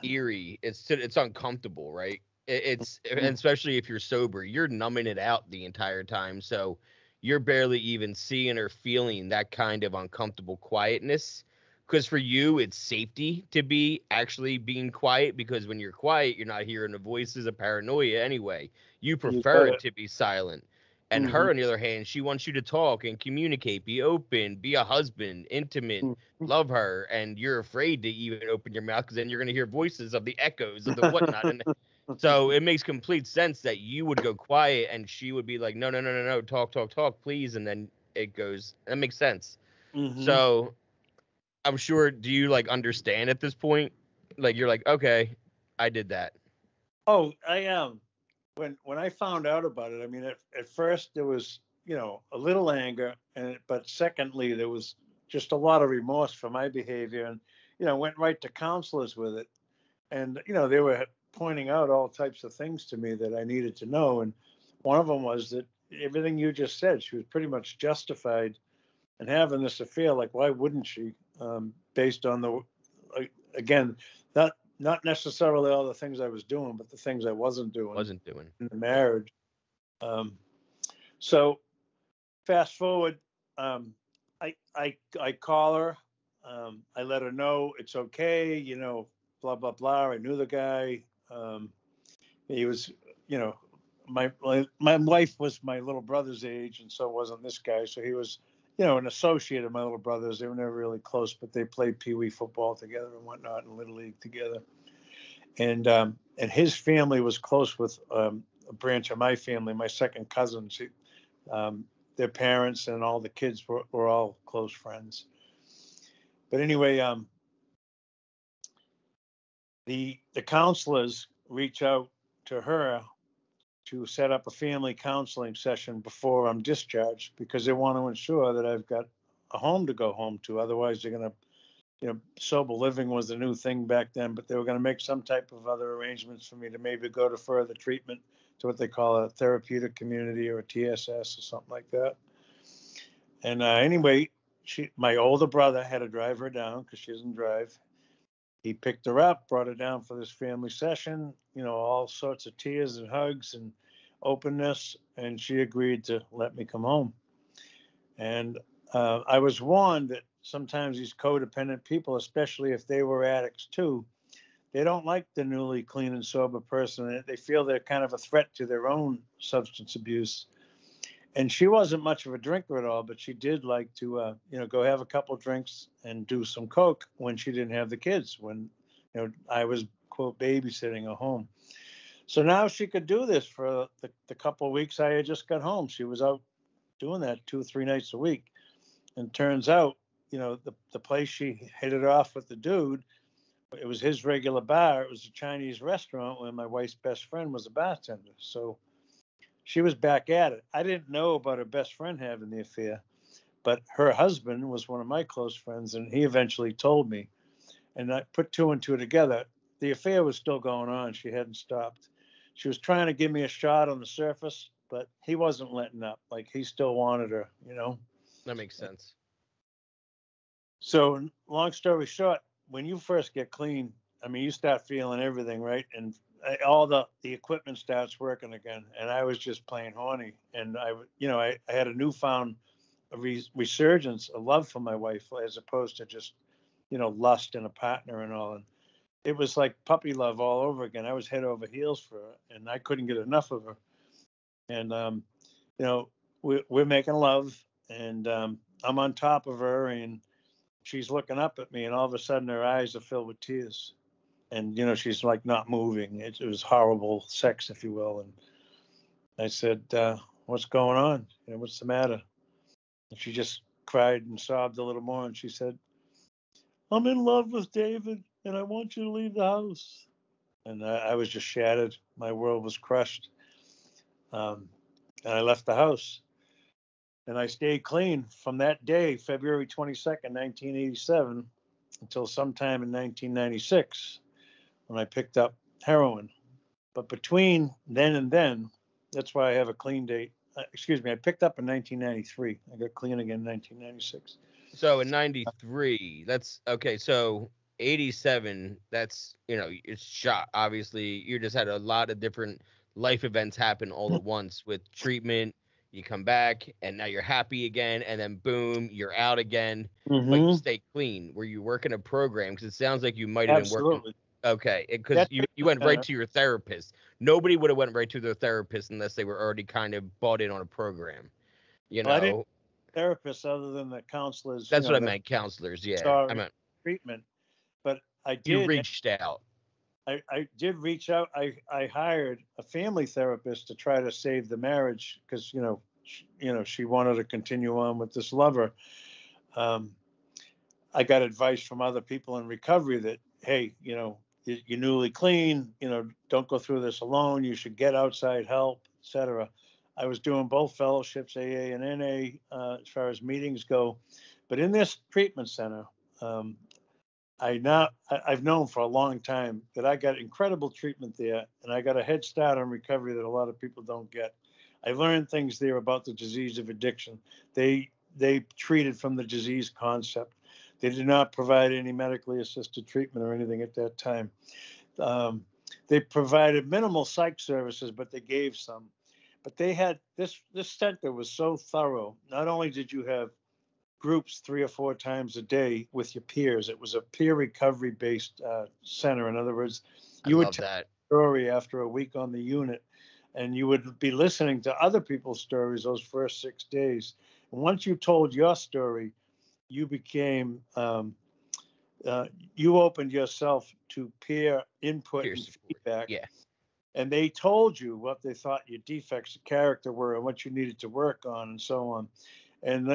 eerie. It's uncomfortable, right? It's and especially if you're sober, you're numbing it out the entire time, so you're barely even seeing or feeling that kind of uncomfortable quietness. Because for you, it's safety to be actually being quiet. Because when you're quiet, you're not hearing the voices of paranoia anyway. You You prefer got it it. to be silent. And Mm-hmm. her, on the other hand, she wants you to talk and communicate, be open, be a husband, intimate, love her, and you're afraid to even open your mouth because then you're going to hear voices of the echoes of the whatnot. And so it makes complete sense that you would go quiet and she would be like, no, no, no, no, no, talk, talk, talk, please. And then it goes, that makes sense. Mm-hmm. So I'm sure, do you like understand at this point? Like, you're like, okay, I did that. Oh, I am. When I found out about it, I mean, at first there was, a little anger, but secondly, there was just a lot of remorse for my behavior, and went right to counselors with it, and they were pointing out all types of things to me that I needed to know, and one of them was that everything you just said, she was pretty much justified in having this affair. Like, why wouldn't she? Based on again, not necessarily all the things I was doing, but the things I wasn't doing in the marriage. So fast forward, I call her. I let her know it's okay. Blah blah blah. I knew the guy. He was, my wife was my little brother's age, and so wasn't this guy. So he was, an associate of my little brothers. They were never really close, but they played pee wee football together and whatnot, and little league together. And his family was close with a branch of my family, my second cousins. Their parents and all the kids were all close friends. But anyway, the counselors reach out to her to set up a family counseling session before I'm discharged, because they want to ensure that I've got a home to go home to. Otherwise, they're going to, sober living was the new thing back then, but they were going to make some type of other arrangements for me to maybe go to further treatment to what they call a therapeutic community or a TSS or something like that. And anyway, my older brother had to drive her down because she doesn't drive. He picked her up, brought her down for this family session, all sorts of tears and hugs and openness, and she agreed to let me come home. And I was warned that sometimes these codependent people, especially if they were addicts too, they don't like the newly clean and sober person. They feel they're kind of a threat to their own substance abuse. And she wasn't much of a drinker at all, but she did like to, go have a couple drinks and do some coke when she didn't have the kids, when, I was, quote, babysitting at home. So now she could do this for the couple of weeks I had just got home. She was out doing that 2 or 3 nights a week. And turns out, the place she hit it off with the dude, it was his regular bar. It was a Chinese restaurant where my wife's best friend was a bartender. So she was back at it. I didn't know about her best friend having the affair, but her husband was one of my close friends, and he eventually told me. And I put 2 and 2 together. The affair was still going on. She hadn't stopped. She was trying to give me a shot on the surface, but he wasn't letting up. Like, he still wanted her, That makes sense. So long story short, when you first get clean, I mean, you start feeling everything, right? And all the equipment starts working again. And I was just plain horny. And I had a newfound resurgence, a love for my wife, as opposed to just, lust in a partner and all. And it was like puppy love all over again. I was head over heels for her, and I couldn't get enough of her. And, we're making love, and I'm on top of her, and she's looking up at me, and all of a sudden her eyes are filled with tears. And, she's like not moving. It was horrible sex, if you will. And I said, what's going on? What's the matter? And she just cried and sobbed a little more. And she said, I'm in love with David, and I want you to leave the house. And I was just shattered. My world was crushed. And I left the house. And I stayed clean from that day, February 22nd, 1987, until sometime in 1996, when I picked up heroin. But between then and then, That's why I have a clean date. Excuse me, I picked up in 1993. I got clean again in 1996. So in 93, that's okay. So 87, that's, it's shot. Obviously, you just had a lot of different life events happen all at once with treatment. You come back and now you're happy again. And then boom, you're out again, but you Mm-hmm. stay clean. Were you working a program? Because it sounds like you might have been working. Absolutely. Okay. Because That you went right center, to your therapist. Nobody would have went right to their therapist unless they were already kind of bought in on a program, you well, I didn't know? have therapists other than the counselors, That's what I that meant, counselors. Yeah. saw I in meant treatment. But you reached out. I did reach out. I hired a family therapist to try to save the marriage because she wanted to continue on with this lover. Um, I got advice from other people in recovery that, hey, you're newly clean, don't go through this alone. You should get outside help, etc. I was doing both fellowships, AA and NA, as far as meetings go. But in this treatment center, um, I've known for a long time that I got incredible treatment there, and I got a head start on recovery that a lot of people don't get. I learned things there about the disease of addiction. They treated from the disease concept. They did not provide any medically assisted treatment or anything at that time. Um, they provided minimal psych services, but they gave some. But they had this center was so thorough. Not only did you have groups 3 or 4 times a day with your peers. It was a peer recovery based center. In other words, I you would love tell that. a story after a week on the unit, and you would be listening to other people's stories those first 6 days. And once you told your story, you became you opened yourself to peer input Peer and support. feedback, Yeah. and they told you what they thought your defects of character were and what you needed to work on and so on. And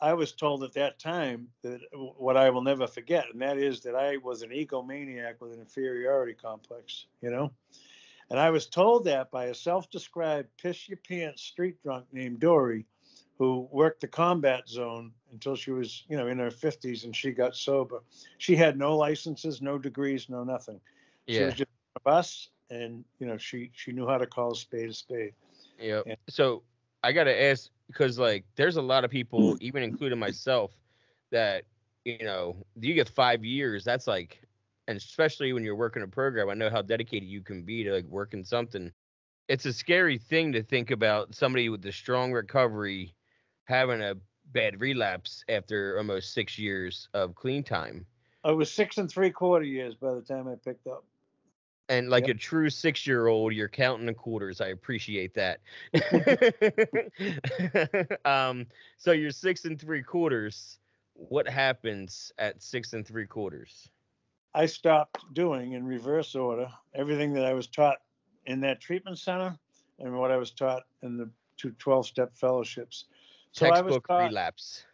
I was told at that time that what I will never forget, and that is that I was an egomaniac with an inferiority complex, and I was told that by a self-described piss your pants street drunk named Dory, who worked the combat zone until she was in her 50s, and she got sober. She had no licenses, no degrees, no nothing. She was Yeah. just a bus, and she knew how to call a spade a spade. Yep. And, So I gotta ask because there's a lot of people, even including myself, that you get 5 years. That's and especially when you're working a program, I know how dedicated you can be to working something. It's a scary thing to think about somebody with a strong recovery having a bad relapse after almost 6 years of clean time. I was 6 3/4 years by the time I picked up. And like Yep. a true 6-year-old, you're counting the quarters. I appreciate that. So you're 6 3/4. What happens at 6 3/4? I stopped doing in reverse order everything that I was taught in that treatment center and what I was taught in the 2 12-step fellowships. So I was Textbook taught, relapse.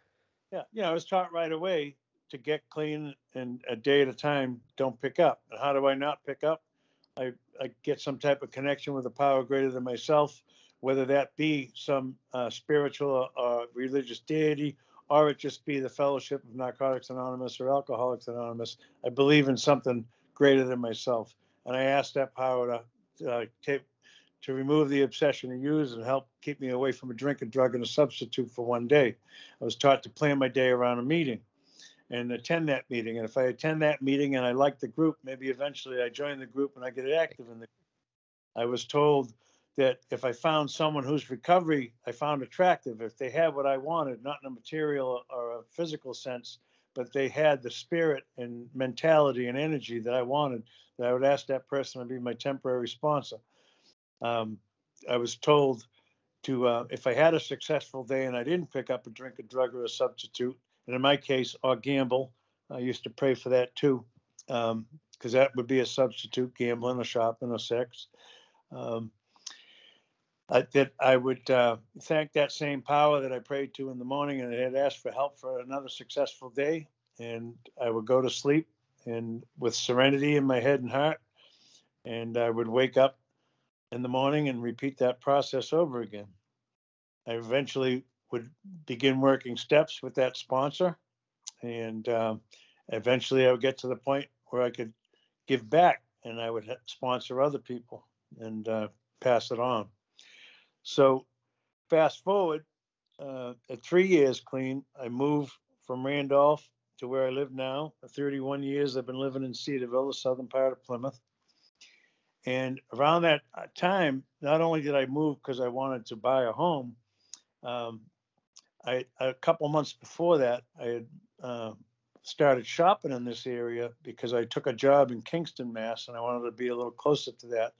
yeah, I was taught right away to get clean and a day at a time, don't pick up. And how do I not pick up? I get some type of connection with a power greater than myself, whether that be some spiritual or religious deity, or it just be the Fellowship of Narcotics Anonymous or Alcoholics Anonymous. I believe in something greater than myself, and I ask that power to remove the obsession to use and help keep me away from a drink, a drug, and a substitute for one day. I was taught to plan my day around a meeting and attend that meeting. And if I attend that meeting and I like the group, maybe eventually I join the group and I get active in the group. I was told that if I found someone whose recovery I found attractive, if they had what I wanted, not in a material or a physical sense, but they had the spirit and mentality and energy that I wanted, that I would ask that person to be my temporary sponsor. I was told to, if I had a successful day and I didn't pick up a drink, a drug, or a substitute, and in my case, or gamble, I used to pray for that too, because that would be a substitute, gambling or shopping or sex. That I would thank that same power that I prayed to in the morning and had asked for help for another successful day. And I would go to sleep and with serenity in my head and heart. And I would wake up in the morning and repeat that process over again. I eventually would begin working steps with that sponsor. And eventually I would get to the point where I could give back and I would sponsor other people and pass it on. So fast forward, at 3 years clean, I moved from Randolph to where I live now. For 31 years, I've been living in Cedarville, the southern part of Plymouth. And around that time, not only did I move because I wanted to buy a home, um, a couple months before that, I had started shopping in this area because I took a job in Kingston, Mass, and I wanted to be a little closer to that.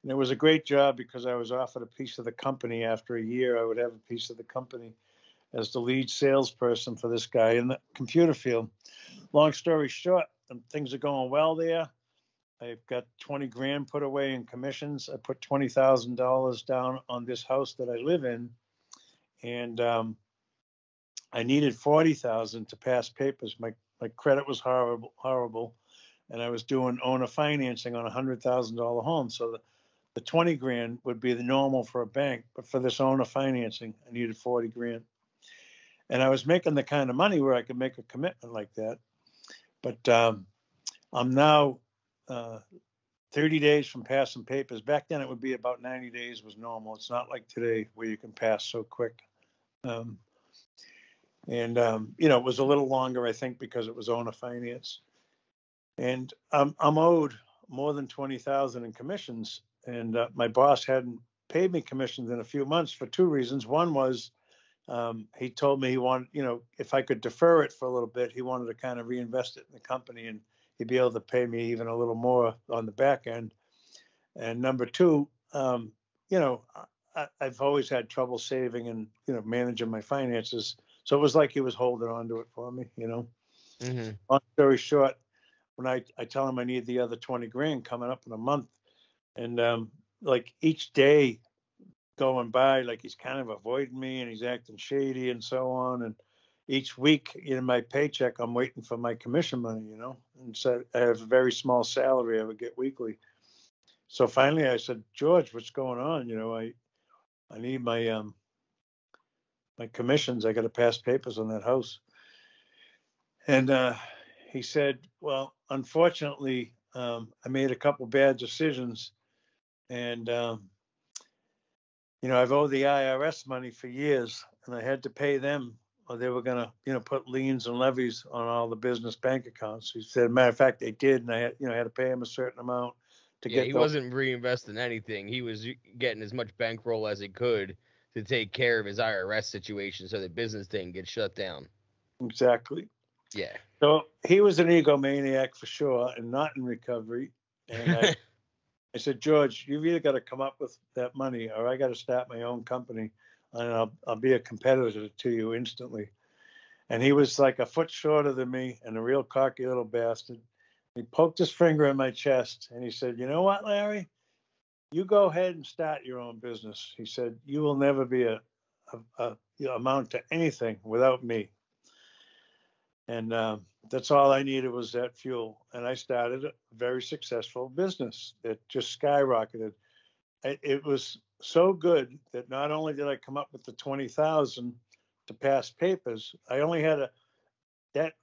And it was a great job because I was offered a piece of the company. After a year, I would have a piece of the company as the lead salesperson for this guy in the computer field. Long story short, things are going well there. I've got 20 grand put away in commissions. I put $20,000 down on this house that I live in, and I needed 40,000 to pass papers. My credit was horrible, and I was doing owner financing on a $100,000 home. So the 20 grand would be the normal for a bank, but for this owner financing, I needed 40 grand. And I was making the kind of money where I could make a commitment like that. But I'm now 30 days from passing papers. Back then, it would be about 90 days was normal. It's not like today where you can pass so quick. It was a little longer, I think, because it was owner finance. And I'm owed more than 20,000 in commissions. And my boss hadn't paid me commissions in a few months for two reasons. One was he told me he wanted, if I could defer it for a little bit, he wanted to kind of reinvest it in the company and he'd be able to pay me even a little more on the back end. And number two, I've always had trouble saving and, managing my finances. So it was like he was holding on to it for me, Mm-hmm. Long story short, when I tell him I need the other 20 grand coming up in a month, and like each day going by, like he's kind of avoiding me and he's acting shady and so on. And each week in my paycheck, I'm waiting for my commission money, and so I have a very small salary I would get weekly. So finally I said, George, what's going on? I need my commissions. I got to pass papers on that house. And he said, well, unfortunately, I made a couple bad decisions, and I've owed the IRS money for years, and I had to pay them, or they were going to, put liens and levies on all the business bank accounts. He said, matter of fact, they did, and I had to pay him a certain amount to get. He wasn't reinvesting anything. He was getting as much bankroll as he could to take care of his IRS situation, so the business didn't get shut down. Exactly. Yeah. So he was an egomaniac for sure, and not in recovery. And I said, George, you've either got to come up with that money, or I got to start my own company, and I'll be a competitor to you instantly. And he was like a foot shorter than me and a real cocky little bastard. He poked his finger in my chest and he said, you know what, Larry? You go ahead and start your own business. He said, you will never be amount to anything without me. And that's all I needed was that fuel. And I started a very successful business that just skyrocketed. It was so good that not only did I come up with the 20,000 to pass papers, that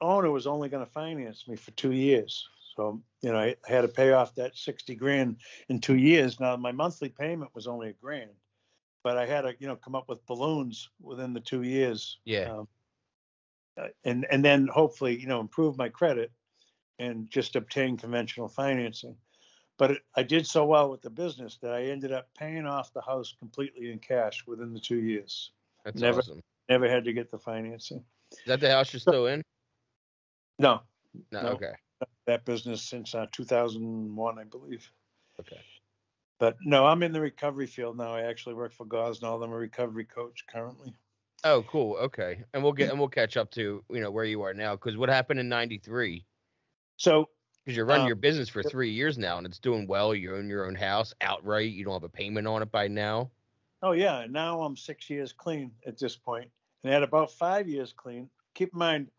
owner was only going to finance me for 2 years. So, I had to pay off that 60 grand in 2 years. Now my monthly payment was only $1,000, but I had to, come up with balloons within the 2 years. Yeah. And then hopefully, improve my credit and just obtain conventional financing. But I did so well with the business that I ended up paying off the house completely in cash within the 2 years. That's never, awesome. Never had to get the financing. Is that the house you're still in? No. No. Okay. That business since 2001, I believe. Okay. But no, I'm in the recovery field now. I actually work for Gosnell. I'm a recovery coach currently. Oh, cool. Okay. And we'll catch up to, where you are now. Cause what happened in 93? So, because you're running your business for 3 years now and it's doing well. You own your own house outright. You don't have a payment on it by now. Oh yeah. Now I'm 6 years clean at this point, and at about 5 years clean. Keep in mind,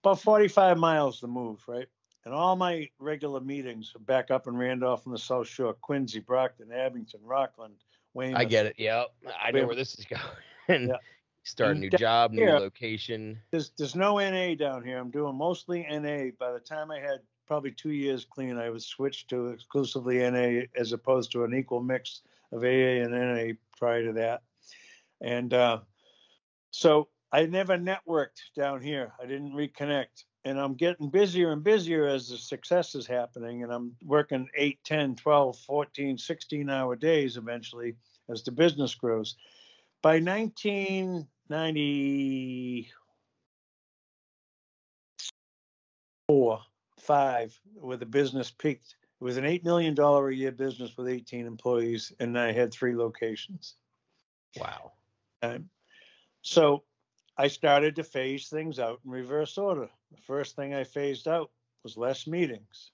about 45 miles to move, right? And all my regular meetings are back up in Randolph on the South Shore, Quincy, Brockton, Abington, Rockland, Weymouth. I get it. Yep. I know where this is going. Yeah. Start a new job, new location. There's no NA down here. I'm doing mostly NA. By the time I had probably 2 years clean, I was switched to exclusively NA as opposed to an equal mix of AA and NA prior to that. And so I never networked down here. I didn't reconnect. And I'm getting busier and busier as the success is happening. And I'm working 8, 10, 12, 14, 16-hour days eventually as the business grows. By 1994, 5, where the business peaked, it was an $8 million a year business with 18 employees, and I had 3 locations. Wow. So I started to phase things out in reverse order. The first thing I phased out was less meetings.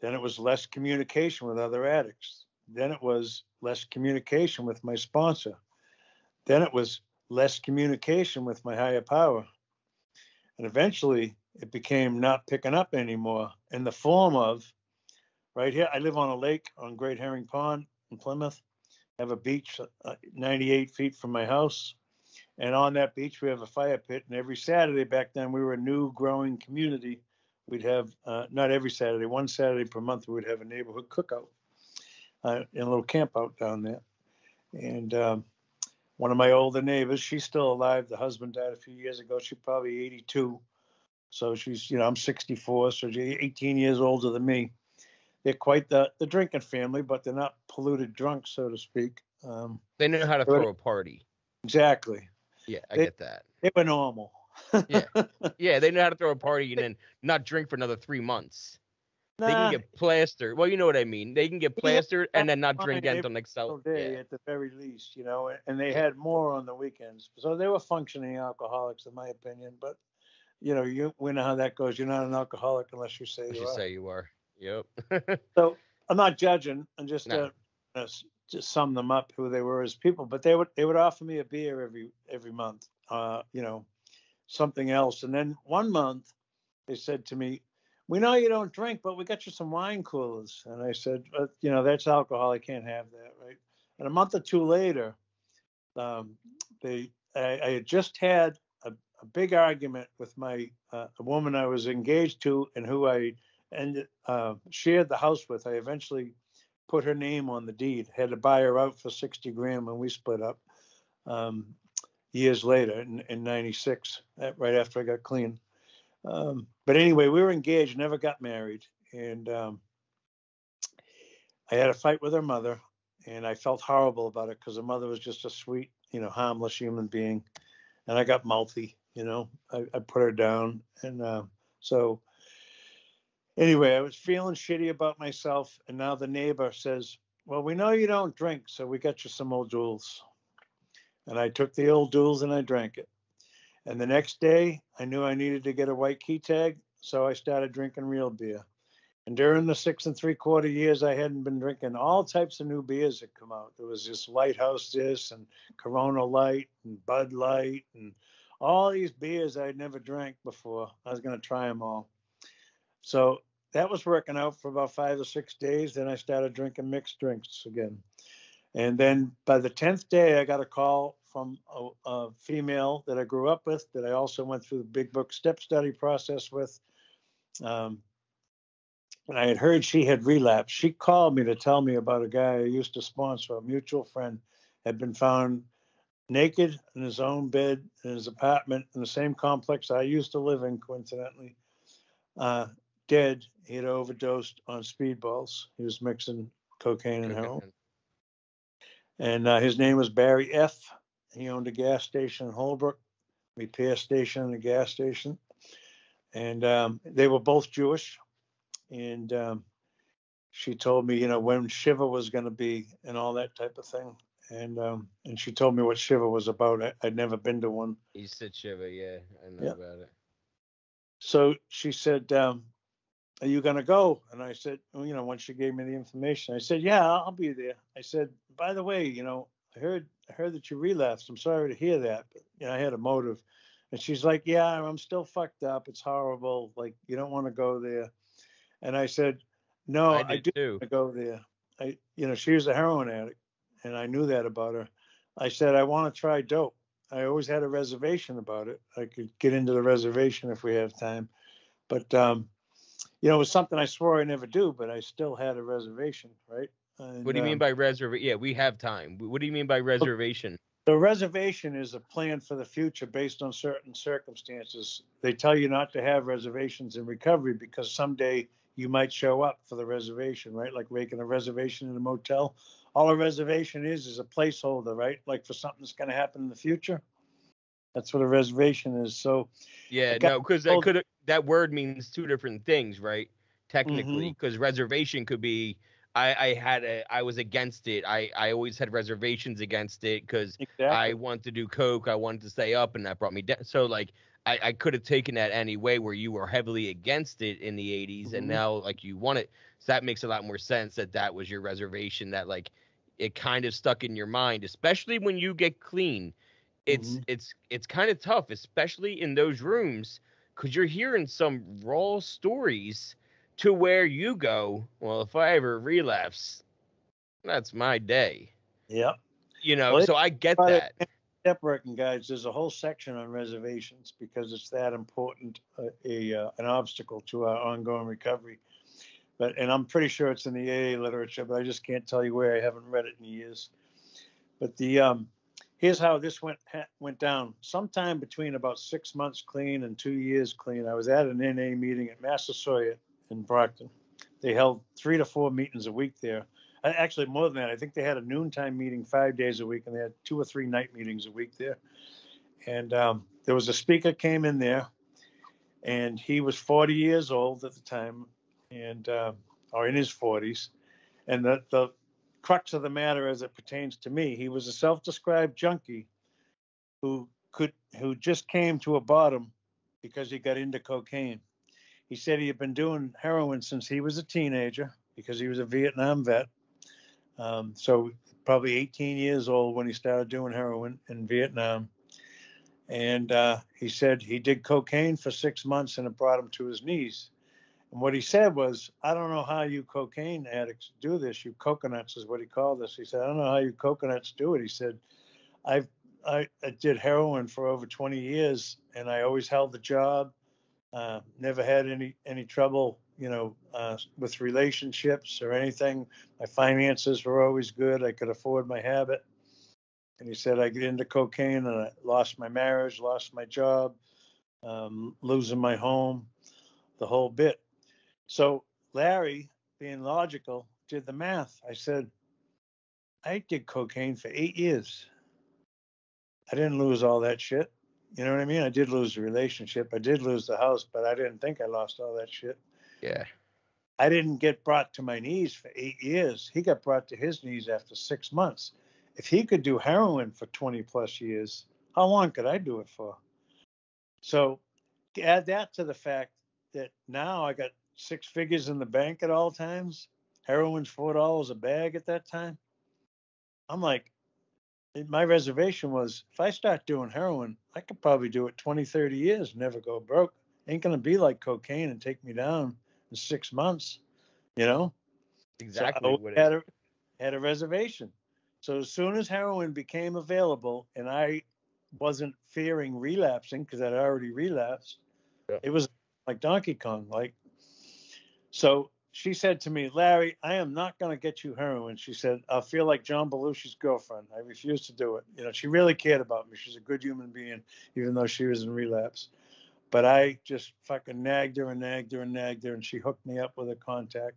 Then it was less communication with other addicts. Then it was less communication with my sponsor. Then it was less communication with my higher power. And eventually it became not picking up anymore in the form of, right here, I live on a lake on Great Herring Pond in Plymouth. I have a beach 98 feet from my house. And on that beach, we have a fire pit. And every Saturday back then, we were a new growing community. We'd have, not every Saturday, one Saturday per month, we would have a neighborhood cookout and a little camp out down there. And one of my older neighbors, she's still alive. The husband died a few years ago. She's probably 82. So she's, I'm 64. So she's 18 years older than me. They're quite the drinking family, but they're not polluted drunk, so to speak. They know how to throw a party. Exactly. Yeah, I get that. They were normal. Yeah. Yeah, they know how to throw a party and then not drink for another 3 months. Nah, they can get plastered. Well, you know what I mean. They can get plastered and then not drink until next day at the very least, and they had more on the weekends. So they were functioning alcoholics, in my opinion. But we know how that goes. You're not an alcoholic unless you say you are. Say you are. Yep. So I'm not judging. I'm just just sum them up who they were as people. But they would offer me a beer every month, something else. And then one month they said to me, "We know you don't drink, but we got you some wine coolers." And I said, "That's alcohol. I can't have that, right?" And a month or two later, I had just had a big argument with a woman I was engaged to and who I shared the house with. I eventually put her name on the deed. Had to buy her out for $60,000 when we split up years later in '96, right after I got clean. But anyway, we were engaged, never got married. And I had a fight with her mother, and I felt horrible about it because her mother was just a sweet, harmless human being. And I got mouthy, I put her down. And so anyway, I was feeling shitty about myself. And now the neighbor says, "Well, we know you don't drink, so we got you some old Juuls." And I took the old Juuls and I drank it. And the next day, I knew I needed to get a white key tag, so I started drinking real beer. And during the 6 3/4 years, I hadn't been drinking all types of new beers that come out. There was this Lighthouse and Corona Light and Bud Light and all these beers I had never drank before. I was going to try them all. So that was working out for about 5 or 6 days. Then I started drinking mixed drinks again. And then by the 10th day, I got a call from a female that I grew up with, that I also went through the Big Book step study process with. And I had heard she had relapsed. She called me to tell me about a guy I used to sponsor. A mutual friend had been found naked in his own bed in his apartment in the same complex I used to live in, coincidentally. Dead. He had overdosed on speedballs. He was mixing cocaine and heroin. And his name was Barry F. He owned a gas station in Holbrook, repair station and a gas station. And they were both Jewish. And she told me, when Shiva was going to be and all that type of thing. And she told me what Shiva was about. I'd never been to one. You said Shiva, yeah. I know about it. So she said, "Are you going to go?" And I said, once she gave me the information, I said, "Yeah, I'll be there." I said, "By the way, I heard that you relapsed. I'm sorry to hear that, but I had a motive." And she's like, "Yeah, I'm still fucked up. It's horrible. Like, you don't want to go there." And I said, "No, I do want to go there." She was a heroin addict, and I knew that about her. I said, "I want to try dope." I always had a reservation about it. I could get into the reservation if we have time, but it was something I swore I never do, but I still had a reservation, right? And, What do you mean by reservation? Yeah, we have time. What do you mean by reservation? the reservation is a plan for the future based on certain circumstances. They tell you not to have reservations in recovery because someday you might show up for the reservation, right? Like making a reservation in a motel. All a reservation is a placeholder, right? Like for something that's going to happen in the future. That's what a reservation is. So, Yeah, no, because that word means two different things, right? Technically, because reservation could be I was against it. I always had reservations against it because I wanted to do coke. I wanted to stay up, and that brought me down. So like I could have taken that any way where you were heavily against it in the 80s, and now like you want it. So that makes a lot more sense that was your reservation. That like it kind of stuck in your mind, especially when you get clean. It's kind of tough, especially in those rooms, because you're hearing some raw stories to where you go, well, if I ever relapse, that's my day. Yeah. You know, so I get that. Step working guides, there's a whole section on reservations because it's that important an obstacle to our ongoing recovery. And I'm pretty sure it's in the AA literature, but I just can't tell you where. I haven't read it in years. But here's how this went down. Sometime between about 6 months clean and 2 years clean, I was at an NA meeting at Massasoit in Brockton. They held 3 to 4 meetings a week there. Actually, more than that. I think they had a noontime meeting 5 days a week, and they had 2 or 3 night meetings a week there. And there was a speaker came in there, and he was 40 years old at the time, and or in his 40s. And the crux of the matter as it pertains to me, he was a self-described junkie who just came to a bottom because he got into cocaine. He said he had been doing heroin since he was a teenager because he was a Vietnam vet. So probably 18 years old when he started doing heroin in Vietnam. And he said he did cocaine for 6 months and it brought him to his knees. And what he said was, I don't know how you cocaine addicts do this. You coconuts is what he called us. He said, I don't know how you coconuts do it. He said, I did heroin for over 20 years and I always held the job. Never had any trouble, with relationships or anything. My finances were always good. I could afford my habit. And he said, I get into cocaine and I lost my marriage, lost my job, losing my home, the whole bit. So Larry, being logical, did the math. I said, I did cocaine for 8 years. I didn't lose all that shit. You know what I mean? I did lose the relationship. I did lose the house, but I didn't think I lost all that shit. Yeah. I didn't get brought to my knees for 8 years. He got brought to his knees after 6 months. If he could do heroin for 20 plus years, how long could I do it for? So add that to the fact that now I got 6 figures in the bank at all times. Heroin's $4 a bag at that time. I'm like, my reservation was if I start doing heroin, I could probably do it 20, 30 years, never go broke. Ain't going to be like cocaine and take me down in 6 months, Exactly. So I had a reservation. So as soon as heroin became available and I wasn't fearing relapsing because I'd already relapsed, It was like Donkey Kong. So she said to me, Larry, I am not going to get you heroin. She said, I'll feel like John Belushi's girlfriend. I refuse to do it. She really cared about me. She's a good human being, even though she was in relapse. But I just fucking nagged her and nagged her and nagged her, and she hooked me up with a contact.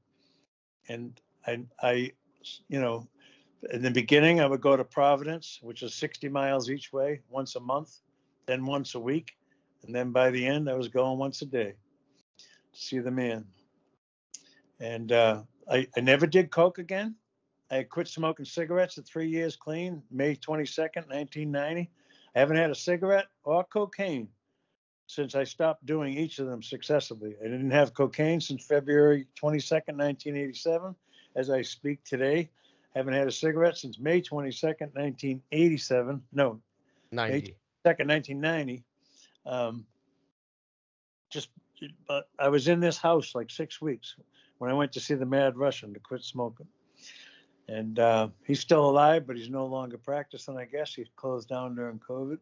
And I in the beginning, I would go to Providence, which is 60 miles each way, once a month, then once a week. And then by the end, I was going once a day to see the man. And I never did coke again. I quit smoking cigarettes at 3 years clean, May 22nd, 1990. I haven't had a cigarette or cocaine since I stopped doing each of them successively. I didn't have cocaine since February 22nd, 1987. As I speak today, I haven't had a cigarette since May 22nd, 1987. No, 90. May 22nd, 1990. I was in this house like 6 weeks when I went to see the Mad Russian to quit smoking. And he's still alive, but he's no longer practicing, I guess. He closed down during COVID.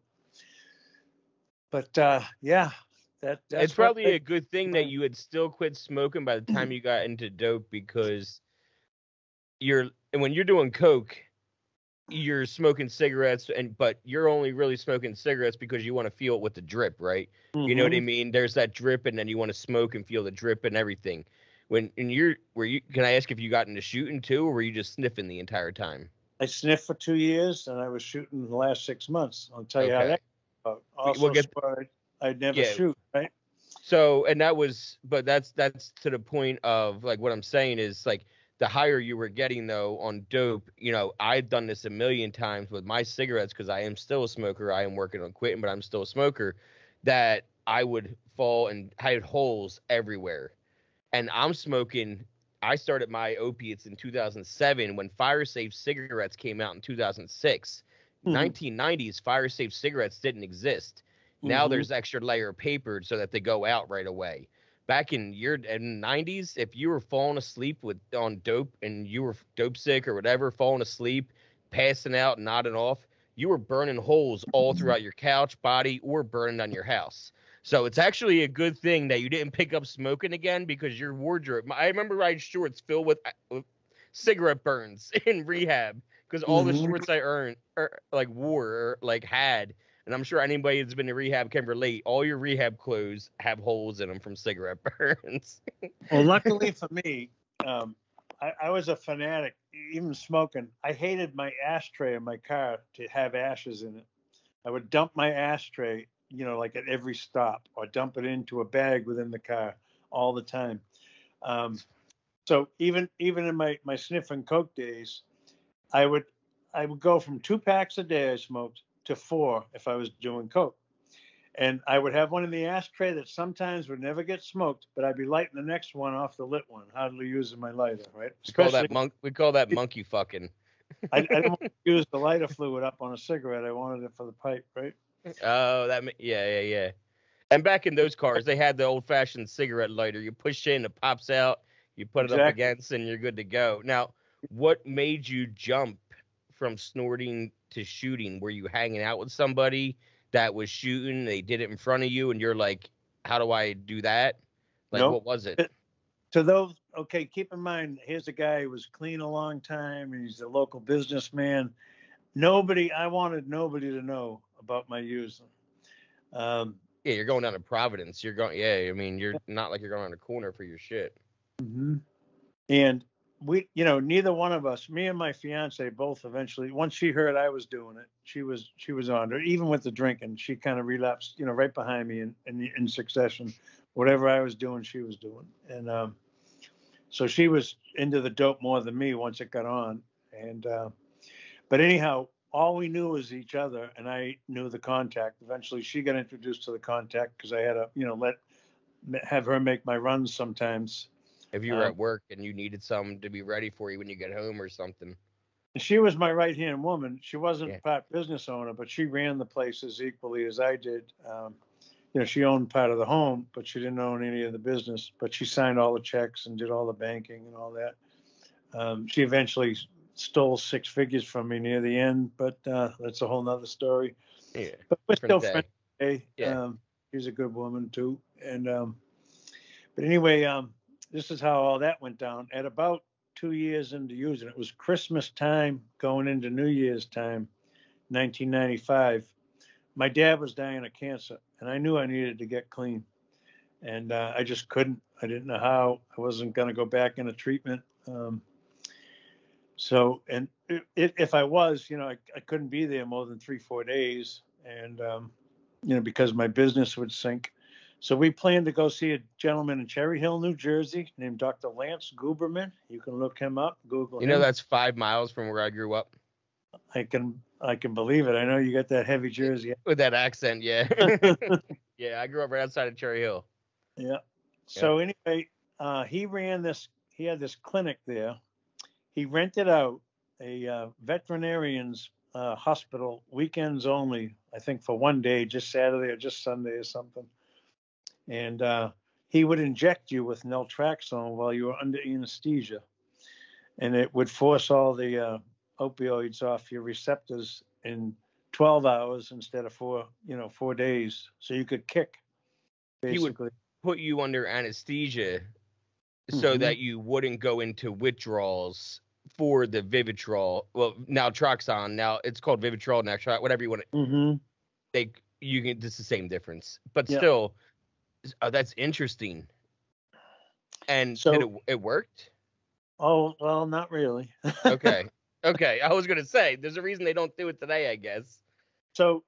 But yeah, that's it's probably a good thing that you had still quit smoking by the time you got into dope, because and when you're doing coke, you're smoking cigarettes, but you're only really smoking cigarettes because you want to feel it with the drip, right? You know what I mean? There's that drip, and then you want to smoke and feel the drip and everything. Can I ask if you got into shooting too, or were you just sniffing the entire time? I sniffed for 2 years, and I was shooting the last 6 months. I'll tell you how that goes. Also, I'd never shoot, right? So, and that's to the point of like what I'm saying is like the higher you were getting though on dope, I've done this a million times with my cigarettes because I am still a smoker. I am working on quitting, but I'm still a smoker. That I would fall and I had holes everywhere. And I'm smoking. I started my opiates in 2007 when Fire Safe cigarettes came out in 2006. 1990s, Fire Safe cigarettes didn't exist. Now there's extra layer of paper so that they go out right away. Back in the 90s, if you were falling asleep on dope and you were dope sick or whatever, falling asleep, passing out, nodding off, you were burning holes all throughout your couch, body, or burning on your house. So it's actually a good thing that you didn't pick up smoking again because your wardrobe. I remember riding shorts filled with cigarette burns in rehab because all the shorts I wore or like had. And I'm sure anybody that's been to rehab can relate. All your rehab clothes have holes in them from cigarette burns. Well, luckily for me, I was a fanatic, even smoking. I hated my ashtray in my car to have ashes in it. I would dump my ashtray, like at every stop, or dump it into a bag within the car all the time. So even in my sniffing coke days, I would go from 2 packs a day I smoked to 4 if I was doing coke. And I would have one in the ashtray that sometimes would never get smoked, but I'd be lighting the next one off the lit one, hardly using my lighter, right? We call that monkey fucking. I didn't want to use the lighter fluid up on a cigarette. I wanted it for the pipe, right? Oh, yeah. And back in those cars, they had the old-fashioned cigarette lighter. You push in, it pops out, you put it up against, and you're good to go. Now, what made you jump from snorting to shooting? Were you hanging out with somebody that was shooting? They did it in front of you, and you're like, how do I do that? Like, nope. What was it? To those, okay, keep in mind, here's a guy who was clean a long time, and he's a local businessman. I wanted nobody to know about my using. Yeah, you're going down to Providence. You're not like you're going on a corner for your shit. And we, neither one of us, me and my fiance, both eventually, once she heard I was doing it, she was on it. Even with the drinking, she kind of relapsed, right behind me in succession. Whatever I was doing, she was doing. And so she was into the dope more than me once it got on. And but anyhow, all we knew was each other, and I knew the contact. Eventually, she got introduced to the contact because I had to, have her make my runs sometimes. If you were at work and you needed something to be ready for you when you get home or something. She was my right-hand woman. She wasn't part business owner, but she ran the places equally as I did. She owned part of the home, but she didn't own any of the business. But she signed all the checks and did all the banking and all that. She eventually stole 6 figures from me near the end, but that's a whole nother story. Yeah, but we're still friends today. Yeah. She's a good woman too. And but anyway, this is how all that went down. At about 2 years into using it was Christmas time going into New Year's time, 1995. My dad was dying of cancer, and I knew I needed to get clean, and I just couldn't. I didn't know how. I wasn't going to go back into treatment. So, and if I was, I couldn't be there more than 3-4 days, and because my business would sink. So we planned to go see a gentleman in Cherry Hill, New Jersey, named Dr. Lance Guberman. You can look him up, Google him. That's 5 miles from where I grew up. I can believe it. I know you got that heavy Jersey with that accent. Yeah. Yeah, I grew up right outside of Cherry Hill. Yeah. So anyway, he had this clinic there. He rented out a veterinarian's hospital, weekends only, I think for one day, just Saturday or just Sunday or something. And he would inject you with naltrexone while you were under anesthesia. And it would force all the opioids off your receptors in 12 hours instead of 4 days. So you could kick, basically. He would put you under anesthesia so that you wouldn't go into withdrawals for the Vivitrol. Well, now Troxon. Now it's called Vivitrol. Now whatever you want to. Mm-hmm. You can. It's the same difference, but Yeah. still, that's interesting. And So, did it worked? oh, well, not really. Okay. Okay. I was gonna say there's a reason they don't do it today, I guess. So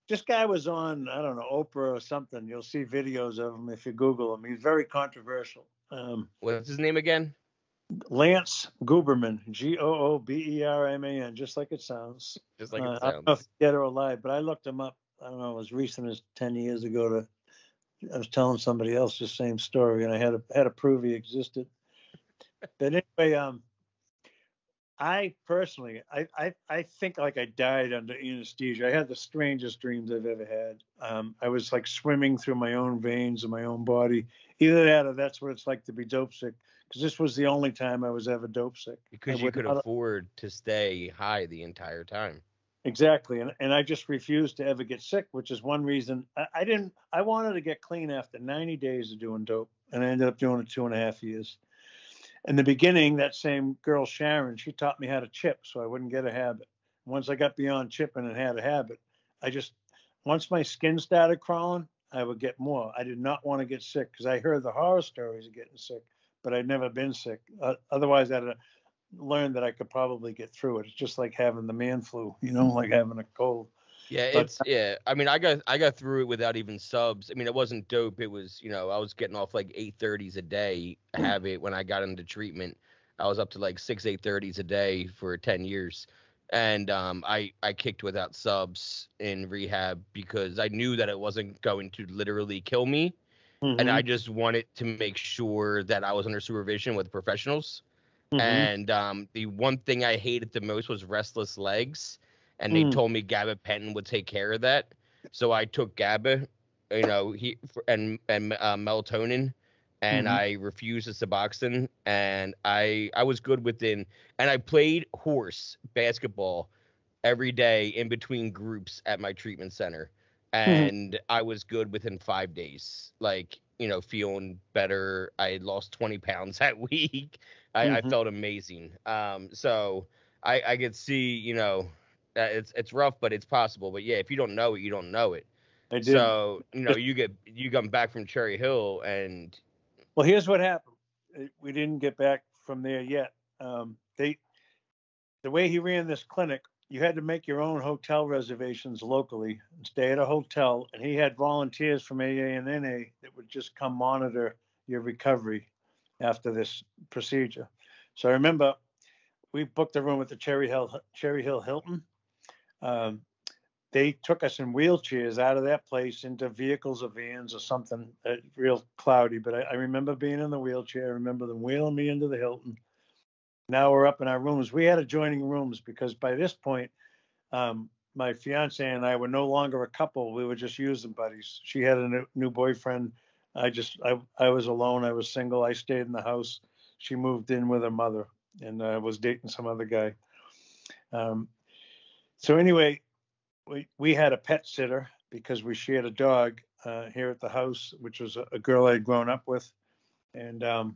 this guy was on, I don't know, Oprah or something. You'll see videos of him if you Google him. He's very controversial. What's his name again? Lance Gooberman, Gooberman, just like it sounds. Just like it I don't know if sounds. he's dead or alive, but I looked him up. I don't know, as recent as 10 years ago. I was telling somebody else the same story, and I had to prove he existed. But anyway, I personally, I think like I died under anesthesia. I had the strangest dreams I've ever had. I was like swimming through my own veins in my own body. Either that or that's what it's like to be dope sick. Because this was the only time I was ever dope sick. Because you could afford to stay high the entire time. Exactly. And I just refused to ever get sick, which is one reason I wanted to get clean after 90 days of doing dope. And I ended up doing it 2.5 years. In the beginning, that same girl, Sharon, she taught me how to chip so I wouldn't get a habit. Once I got beyond chipping and had a habit, once my skin started crawling, I would get more. I did not want to get sick because I heard the horror stories of getting sick, but I'd never been sick. Otherwise, I'd have learned that I could probably get through it. It's just like having the man flu, like having a cold. Yeah, yeah. I mean, I got through it without even subs. I mean, it wasn't dope. It was, I was getting off like 830s a day habit when I got into treatment. I was up to like 830s a day for 10 years. And I kicked without subs in rehab because I knew that it wasn't going to literally kill me. Mm-hmm. And I just wanted to make sure that I was under supervision with professionals. Mm-hmm. And the one thing I hated the most was restless legs. And they told me gabapentin would take care of that. So I took GABA, and melatonin, and I refused the Suboxone. And I was good within, and I played horse basketball every day in between groups at my treatment center. And I was good within 5 days, like, feeling better. I had lost 20 pounds that week. I felt amazing. So I could see, it's rough, but it's possible. But yeah, if you don't know it, you don't know it. I did. So, you come back from Cherry Hill and. Well, here's what happened. We didn't get back from there yet. The way he ran this clinic, you had to make your own hotel reservations locally and stay at a hotel. And he had volunteers from AA and NA that would just come monitor your recovery after this procedure. So I remember we booked a room at the Cherry Hill Hilton. They took us in wheelchairs out of that place into vehicles or vans or something, real cloudy. But I remember being in the wheelchair. I remember them wheeling me into the Hilton. Now we're up in our rooms. We had adjoining rooms because by this point, my fiance and I were no longer a couple. We were just using buddies. She had a new boyfriend. I was alone. I was single. I stayed in the house. She moved in with her mother and was dating some other guy. So anyway, we had a pet sitter because we shared a dog here at the house, which was a girl I'd grown up with. And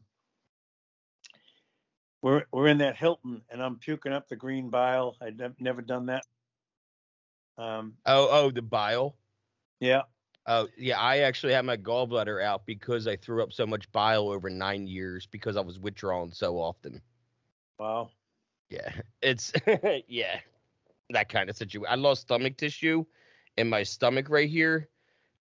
we're in that Hilton, and I'm puking up the green bile. I'd never done that. The bile. Yeah. Oh yeah, I actually had my gallbladder out because I threw up so much bile over 9 years because I was withdrawing so often. Wow. Yeah, it's yeah, that kind of situation. I lost stomach tissue in my stomach right here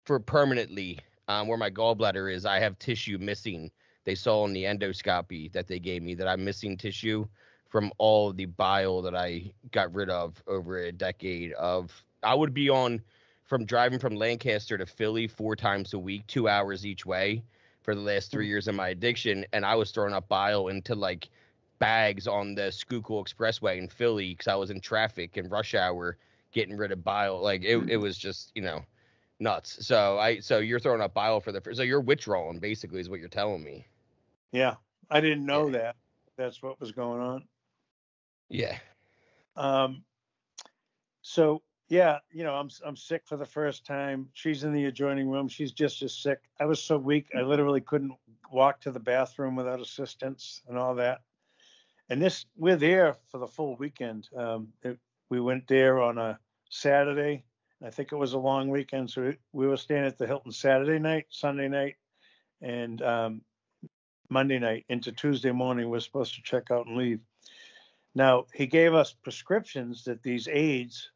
for permanently. Where my gallbladder is, I have tissue missing. They saw in the endoscopy that they gave me that I'm missing tissue from all the bile that I got rid of over a decade of. I would be on from driving from Lancaster to Philly 4 times a week, 2 hours each way for the last 3 years of my addiction. And I was throwing up bile into like bags on the Schuylkill Expressway in Philly because I was in traffic and rush hour getting rid of bile. Like it was just, nuts. So you're throwing up bile so you're withdrawing basically is what you're telling me. Yeah. I didn't know that. That's what was going on. Yeah. So yeah, I'm sick for the first time. She's in the adjoining room. She's just as sick. I was so weak. I literally couldn't walk to the bathroom without assistance and all that. And we're there for the full weekend. We went there on a Saturday. I think it was a long weekend, so we were staying at the Hilton Saturday night, Sunday night, and Monday night into Tuesday morning. We're supposed to check out and leave. Now, he gave us prescriptions that these aids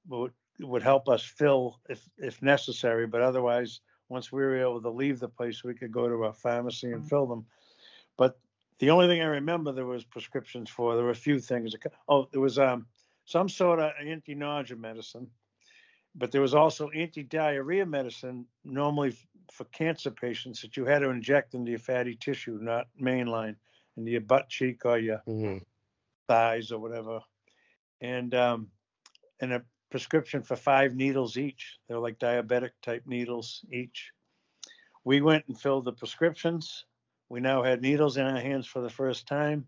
would help us fill if necessary, but otherwise, once we were able to leave the place, we could go to a pharmacy and fill them. But the only thing I remember there was prescriptions for, there were a few things. Oh, there was some sort of anti-nausea medicine, but there was also anti-diarrhea medicine, normally for cancer patients, that you had to inject into your fatty tissue, not mainline, into your butt cheek or your thighs or whatever. And a prescription for 5 needles each. They're like diabetic type needles each. We went and filled the prescriptions. We now had needles in our hands for the first time.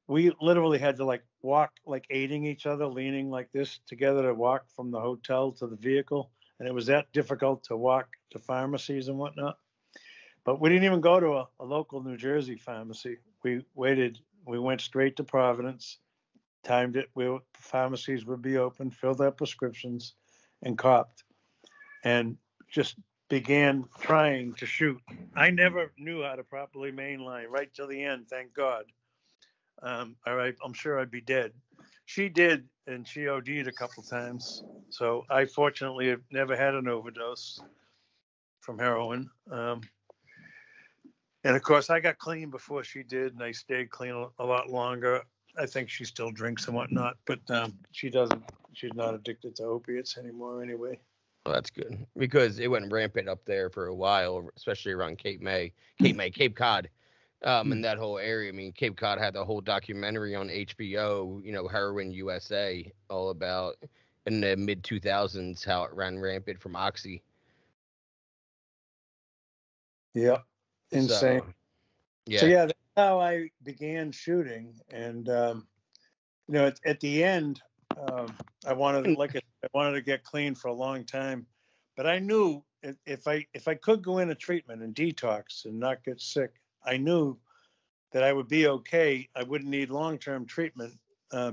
We literally had to like walk, like aiding each other, leaning like this together to walk from the hotel to the vehicle. And it was that difficult to walk to pharmacies and whatnot. But we didn't even go to a local New Jersey pharmacy. We waited. We went straight to Providence, timed it. Pharmacies would be open, filled out prescriptions, and copped. And just began trying to shoot. I never knew how to properly mainline right till the end, thank God. All right, I'm sure I'd be dead. She did, and she OD'd a couple times. So I fortunately have never had an overdose from heroin. And of course, I got clean before she did, and I stayed clean a lot longer. I think she still drinks and whatnot, but she's not addicted to opiates anymore anyway. Well, that's good because it went rampant up there for a while, especially around Cape Cod, and that whole area. I mean, Cape Cod had the whole documentary on HBO, Heroin USA, all about in the mid 2000s how it ran rampant from Oxy. Yeah, insane. So yeah, that's how I began shooting, and at the end, I wanted to get clean for a long time, but I knew if I could go into treatment and detox and not get sick, I knew that I would be okay. I wouldn't need long-term treatment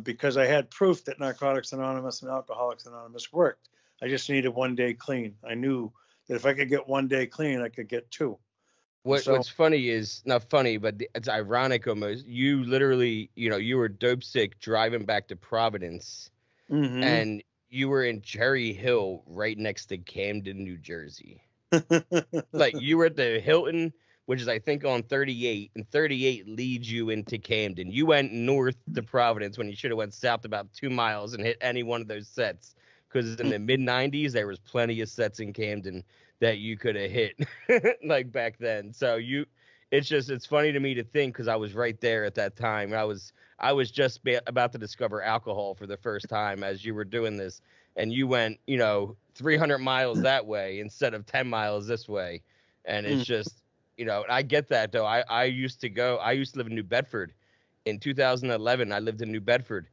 because I had proof that Narcotics Anonymous and Alcoholics Anonymous worked. I just needed 1 day clean. I knew that if I could get 1 day clean, I could get 2. What's funny is not funny, but it's ironic almost. You literally, you were dope sick driving back to Providence, and you were in Cherry Hill, right next to Camden, New Jersey. Like you were at the Hilton, which is I think on 38, and 38 leads you into Camden. You went north to Providence when you should have went south about 2 miles and hit any one of those sets. Because in the mid 90s, there was plenty of sets in Camden that you could have hit like back then. So it's funny to me to think because I was right there at that time. I was just about to discover alcohol for the first time as you were doing this, and you went 300 miles that way instead of 10 miles this way, and it's just I get that though. I used to live in New Bedford. In 2011, I lived in New Bedford.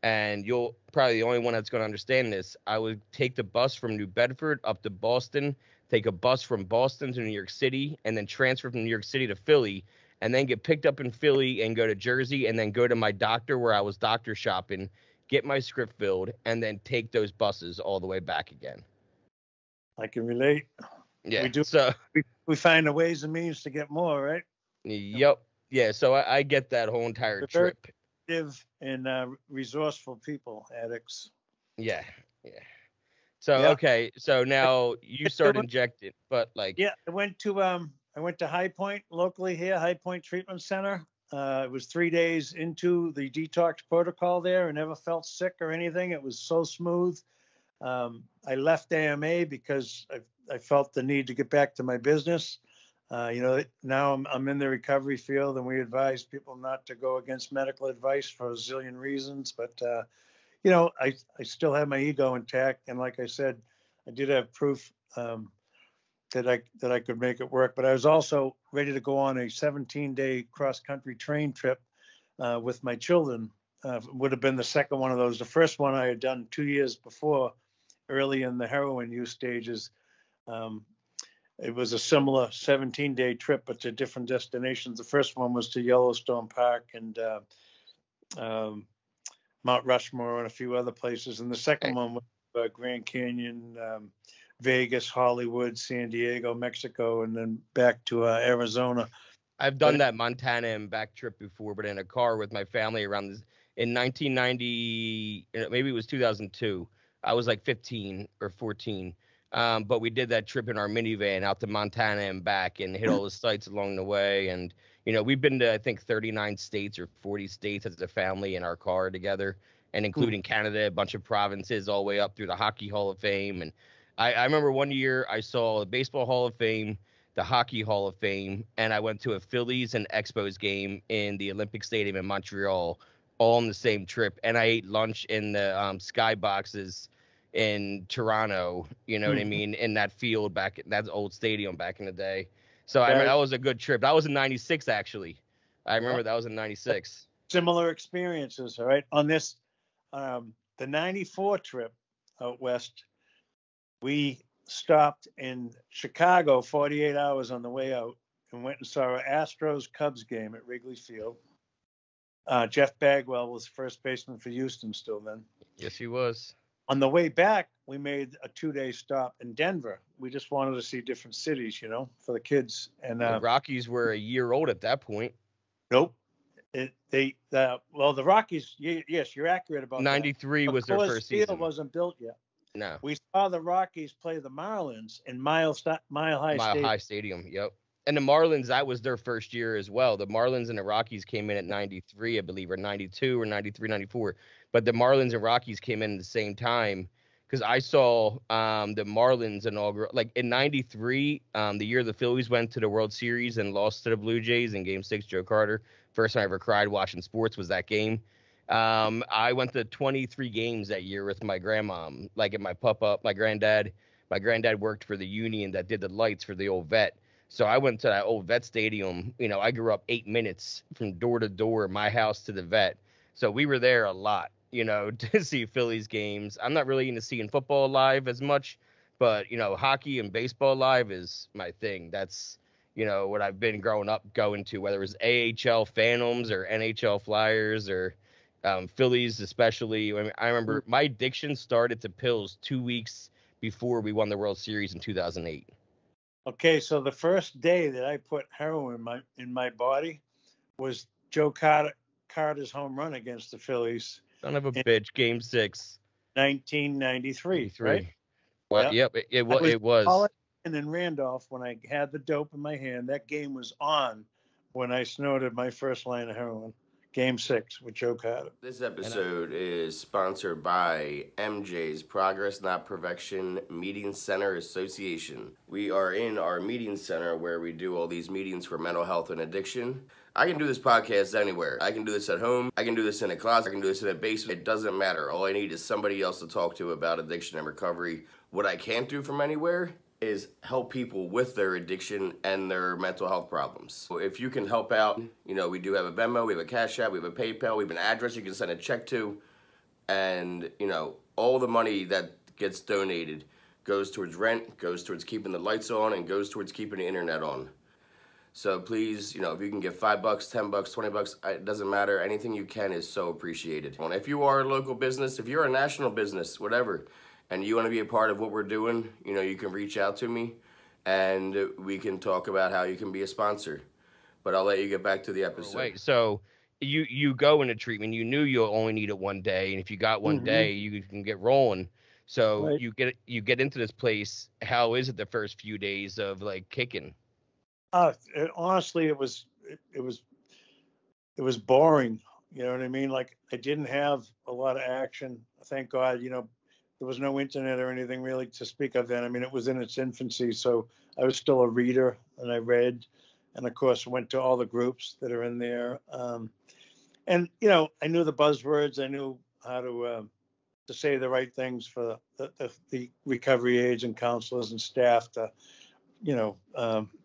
And you'll probably the only one that's going to understand this. I would take the bus from New Bedford up to Boston, take a bus from Boston to New York City, and then transfer from New York City to Philly, and then get picked up in Philly and go to Jersey, and then go to my doctor where I was doctor shopping, get my script filled, and then take those buses all the way back again. I can relate. Yeah. We do. So we find the ways and means to get more, right? Yep. Yeah. So I get that whole entire trip. And resourceful people, addicts. Yeah. So okay, so now you start injecting, but like I went to High Point locally here, High Point Treatment Center. It was 3 days into the detox protocol there. I never felt sick or anything. It was so smooth. I left AMA because I felt the need to get back to my business. Now I'm in the recovery field, and we advise people not to go against medical advice for a zillion reasons. But, I still have my ego intact. And like I said, I did have proof that I could make it work. But I was also ready to go on a 17-day cross-country train trip with my children. Would have been the second one of those. The first one I had done 2 years before, early in the heroin use stages. It was a similar 17-day trip, but to different destinations. The first one was to Yellowstone Park and Mount Rushmore and a few other places. And the second Hey, one was Grand Canyon, Vegas, Hollywood, San Diego, Mexico, and then back to Arizona. I've done But that Montana and back trip before, but in a car with my family around this, in 1990, maybe it was 2002. I was like 15 or 14. But we did that trip in our minivan out to Montana and back and hit all the sites along the way. And, we've been to, I think, 39 states or 40 states as a family in our car together, and including Canada, a bunch of provinces, all the way up through the Hockey Hall of Fame. And I remember one year I saw the Baseball Hall of Fame, the Hockey Hall of Fame, and I went to a Phillies and Expos game in the Olympic Stadium in Montreal, all on the same trip. And I ate lunch in the sky boxes in Toronto, you know what I mean, in that field back, that old stadium back in the day. So I mean, that was a good trip. That was in '96, actually. I remember that was in '96. Similar experiences, all right. On this, the '94 trip out west, we stopped in Chicago 48 hours on the way out and went and saw an Astros Cubs game at Wrigley Field. Jeff Bagwell was first baseman for Houston still then. Yes, he was. On the way back, we made a 2-day stop in Denver. We just wanted to see different cities, for the kids. And the Rockies were a year old at that point. Nope. The Rockies, yes, you're accurate about 93 that. was their first season. Field wasn't built yet. No. We saw the Rockies play the Marlins in Mile High Stadium. Yep. And the Marlins, that was their first year as well. The Marlins and the Rockies came in at 93, I believe, or 92 or 93, 94. But the Marlins and Rockies came in at the same time, because I saw the Marlins inaugural, like in 93, the year the Phillies went to the World Series and lost to the Blue Jays in Game 6, Joe Carter. First time I ever cried watching sports was that game. I went to 23 games that year with my grandmom, like at my my granddad. My granddad worked for the union that did the lights for the old vet. So I went to that old vet stadium. I grew up 8 minutes from door to door, my house to the vet. So we were there a lot, to see Phillies games. I'm not really into seeing football live as much, but, hockey and baseball live is my thing. That's, what I've been growing up going to, whether it was AHL Phantoms or NHL Flyers or Phillies especially. I mean, I remember my addiction started to pills 2 weeks before we won the World Series in 2008. Okay, so the first day that I put heroin in my body was Joe Carter's home run against the Phillies. Son of a bitch, Game 6. 1993, right? Well, yep, it was. And in Randolph, when I had the dope in my hand, that game was on when I snorted my first line of heroin. Game 6 with Joe Carter. This episode is sponsored by MJ's Progress Not Perfection Meeting Center Association. We are in our meeting center where we do all these meetings for mental health and addiction. I can do this podcast anywhere. I can do this at home. I can do this in a closet. I can do this in a basement. It doesn't matter. All I need is somebody else to talk to about addiction and recovery. What I can't do from anywhere is help people with their addiction and their mental health problems. So if you can help out, we do have a Venmo, we have a Cash App, we have a PayPal, we have an address you can send a check to, and, all the money that gets donated goes towards rent, goes towards keeping the lights on, and goes towards keeping the internet on. So please, if you can give $5, $10, $20, it doesn't matter. Anything you can is so appreciated. And if you are a local business, if you're a national business, whatever, and you want to be a part of what we're doing, you can reach out to me and we can talk about how you can be a sponsor. But I'll let you get back to the episode. Wait, so you go into treatment. You knew you only need it one day, and if you got one day, you can get rolling. So right. you get into this place. How is it the first few days of like kicking? Honestly, it was boring. You know what I mean? Like I didn't have a lot of action. Thank God, there was no internet or anything really to speak of then. I mean, it was in its infancy, so I was still a reader and I read, and of course went to all the groups that are in there. And I knew the buzzwords. I knew how to say the right things for the recovery aides and counselors and staff to,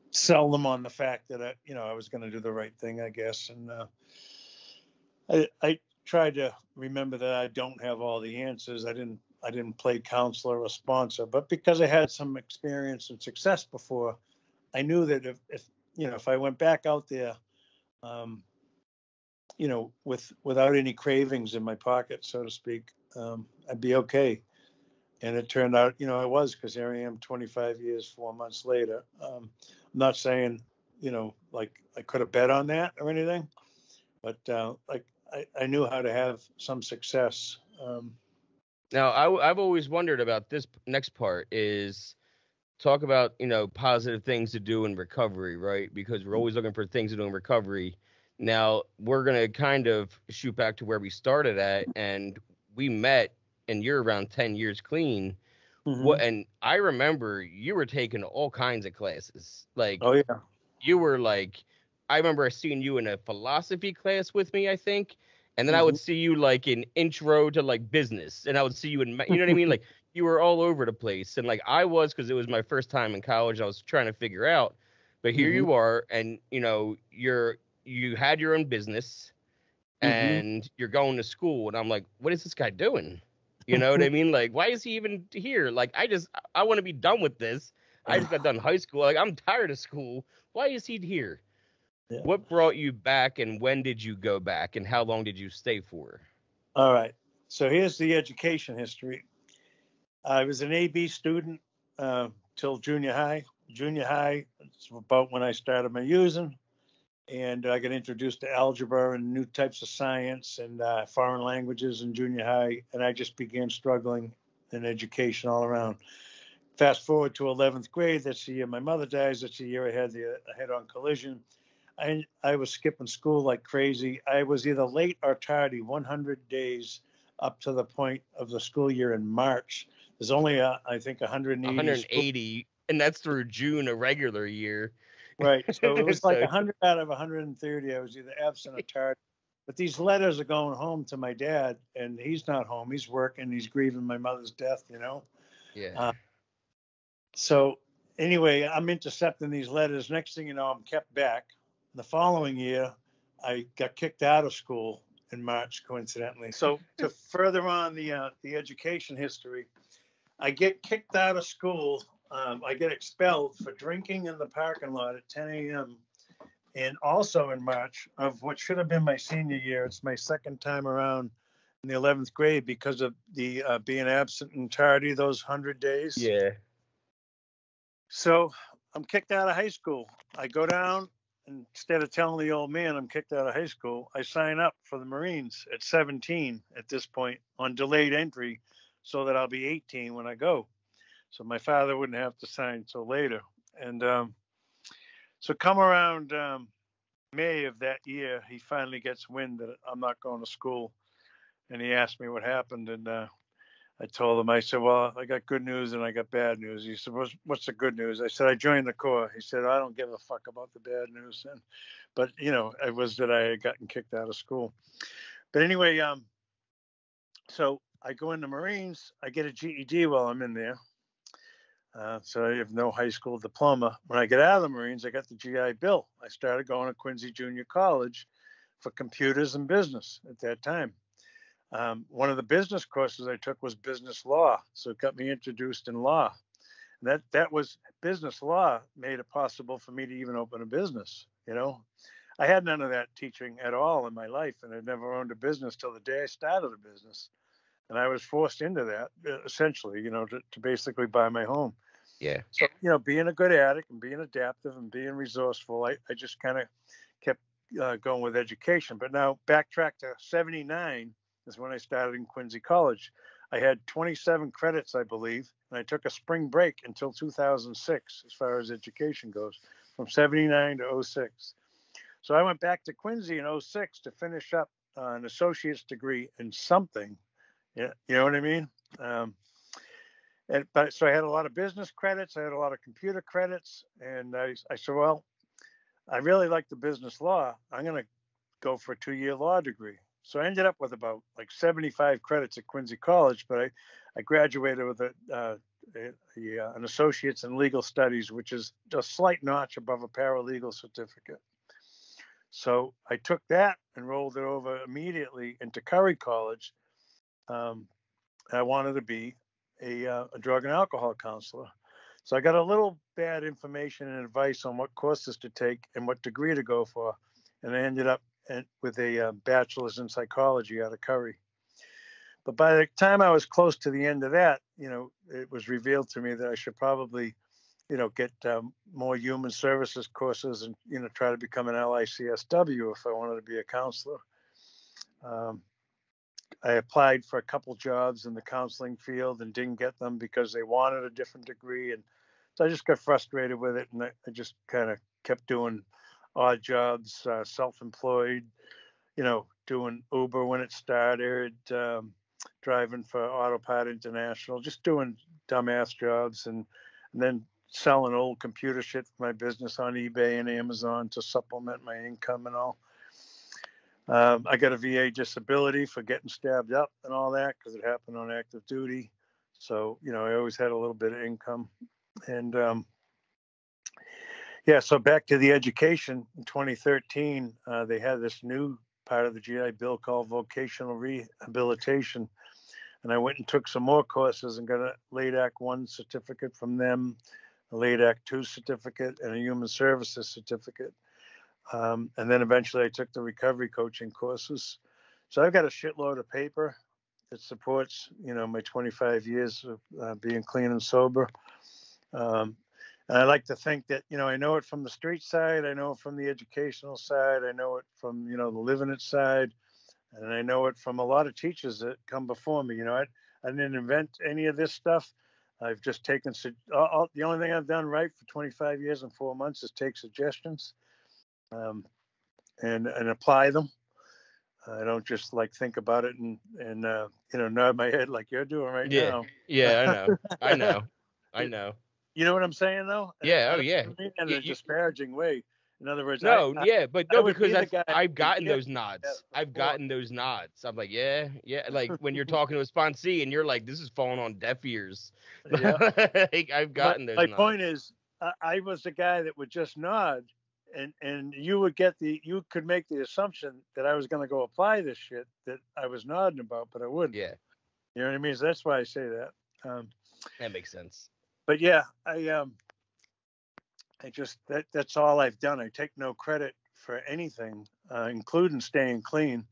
sell them on the fact that I was going to do the right thing, I guess. And I tried to remember that I don't have all the answers. I didn't play counselor or sponsor, but because I had some experience and success before, I knew that if I went back out there, without any cravings in my pocket, so to speak, I'd be okay. And it turned out, I was, because here I am 25 years, 4 months later. I'm not saying, like I could have bet on that or anything, but like I knew how to have some success. Now, I've always wondered about this next part is talk about, positive things to do in recovery, right? Because we're always looking for things to do in recovery. Now, we're going to kind of shoot back to where we started at, and we met, and you're around 10 years clean. Mm-hmm. And I remember you were taking all kinds of classes. Like, Oh, yeah. you were like, I remember seeing you in a philosophy class with me, I think. And then I Mm-hmm. would see you like in intro to like business, and I would see you in, you know what I mean? Like, you were all over the place. And like I was, because it was my first time in college, I was trying to figure out. But here Mm-hmm. you are, and you had your own business, Mm-hmm. and you're going to school, and I'm like, what is this guy doing? You know what I mean? Like, why is he even here? Like, I want to be done with this. I just got done high school. Like, I'm tired of school. Why is he here? Yeah. What brought you back, and when did you go back, and how long did you stay for? All right. So here's the education history. I was an AB student till junior high. Junior high, it's about when I started my using, and I got introduced to algebra and new types of science and foreign languages in junior high, and I just began struggling in education all around. Fast forward to 11th grade. That's the year my mother dies. That's the year I had the head-on collision. I was skipping school like crazy. I was either late or tardy 100 days up to the point of the school year in March. There's only, I think, 180. 180, and that's through June, a regular year. Right. So it was like So 100 out of 130. I was either absent or tardy. But these letters are going home to my dad, and he's not home. He's working. He's grieving my mother's death, yeah. So anyway, I'm intercepting these letters. Next thing you know, I'm kept back. The following year, I got kicked out of school in March, coincidentally. So to further on the education history, I get kicked out of school. I get expelled for drinking in the parking lot at 10 a.m. And also in March of what should have been my senior year. It's my second time around in the 11th grade because of the being absent and tardy those 100 days. Yeah. So I'm kicked out of high school. I go down, and instead of telling the old man I'm kicked out of high school, I sign up for the Marines at 17 at this point on delayed entry so that I'll be 18 when I go. So my father wouldn't have to sign till later. And so come around May of that year, he finally gets wind that I'm not going to school. And he asked me what happened. And I told him, I said, well, I got good news and I got bad news. He said, what's the good news? I said, I joined the Corps. He said, I don't give a fuck about the bad news. But, it was that I had gotten kicked out of school. But anyway, so I go in the Marines. I get a GED while I'm in there. So I have no high school diploma. When I get out of the Marines, I got the GI Bill. I started going to Quincy Junior College for computers and business at that time. One of the business courses I took was business law, so it got me introduced in law. And that was business law made it possible for me to even open a business. I had none of that teaching at all in my life, and I'd never owned a business till the day I started a business, and I was forced into that essentially, to basically buy my home. Yeah. So being a good addict and being adaptive and being resourceful, I just kind of kept going with education. But now backtrack to 79 is when I started in Quincy College. I had 27 credits, I believe, and I took a spring break until 2006 as far as education goes, from 79 to 06. So I went back to Quincy in 06 to finish up an associate's degree in something. Yeah, you know what I mean? So I had a lot of business credits. I had a lot of computer credits. And I said, well, I really like the business law. I'm going to go for a 2-year law degree. So I ended up with about like 75 credits at Quincy College, but I graduated with an associate's in legal studies, which is a slight notch above a paralegal certificate. So I took that and rolled it over immediately into Curry College. I wanted to be a drug and alcohol counselor. So I got a little bad information and advice on what courses to take and what degree to go for. And I ended up and with a bachelor's in psychology out of Curry. But by the time I was close to the end of that, it was revealed to me that I should probably, get more human services courses and, try to become an LICSW if I wanted to be a counselor. I applied for a couple jobs in the counseling field and didn't get them because they wanted a different degree. And so I just got frustrated with it. And I just kind of kept doing odd jobs, self-employed, doing Uber when it started, driving for Autopart International, just doing dumbass jobs and then selling old computer shit for my business on eBay and Amazon to supplement my income and all. I got a VA disability for getting stabbed up and all that because it happened on active duty. So, I always had a little bit of income. And so back to the education in 2013, they had this new part of the GI Bill called vocational rehabilitation. And I went and took some more courses and got a LADAC 1 certificate from them, a LADAC 2 certificate, and a human services certificate. And then eventually I took the recovery coaching courses. So I've got a shitload of paper that supports, my 25 years of being clean and sober. And I like to think that, I know it from the street side. I know it from the educational side. I know it from, the living it side. And I know it from a lot of teachers that come before me. I didn't invent any of this stuff. I've just taken, the only thing I've done right for 25 years and 4 months is take suggestions. And apply them. I don't just think about it and nod my head like you're doing right now. Yeah, I know. You know what I'm saying though? Yeah. I don't mean in a disparaging way. In other words, because I've gotten those nods. I've gotten those nods. I'm like, yeah. Like when you're talking to a sponsee and you're like, this is falling on deaf ears. Yeah. I've gotten those nods. My point is, I was the guy that would just nod. And you could make the assumption that I was going to go apply this shit that I was nodding about, but I wouldn't. Yeah. You know what I mean? So that's why I say that. That makes sense. But yeah, that's all I've done. I take no credit for anything, including staying clean.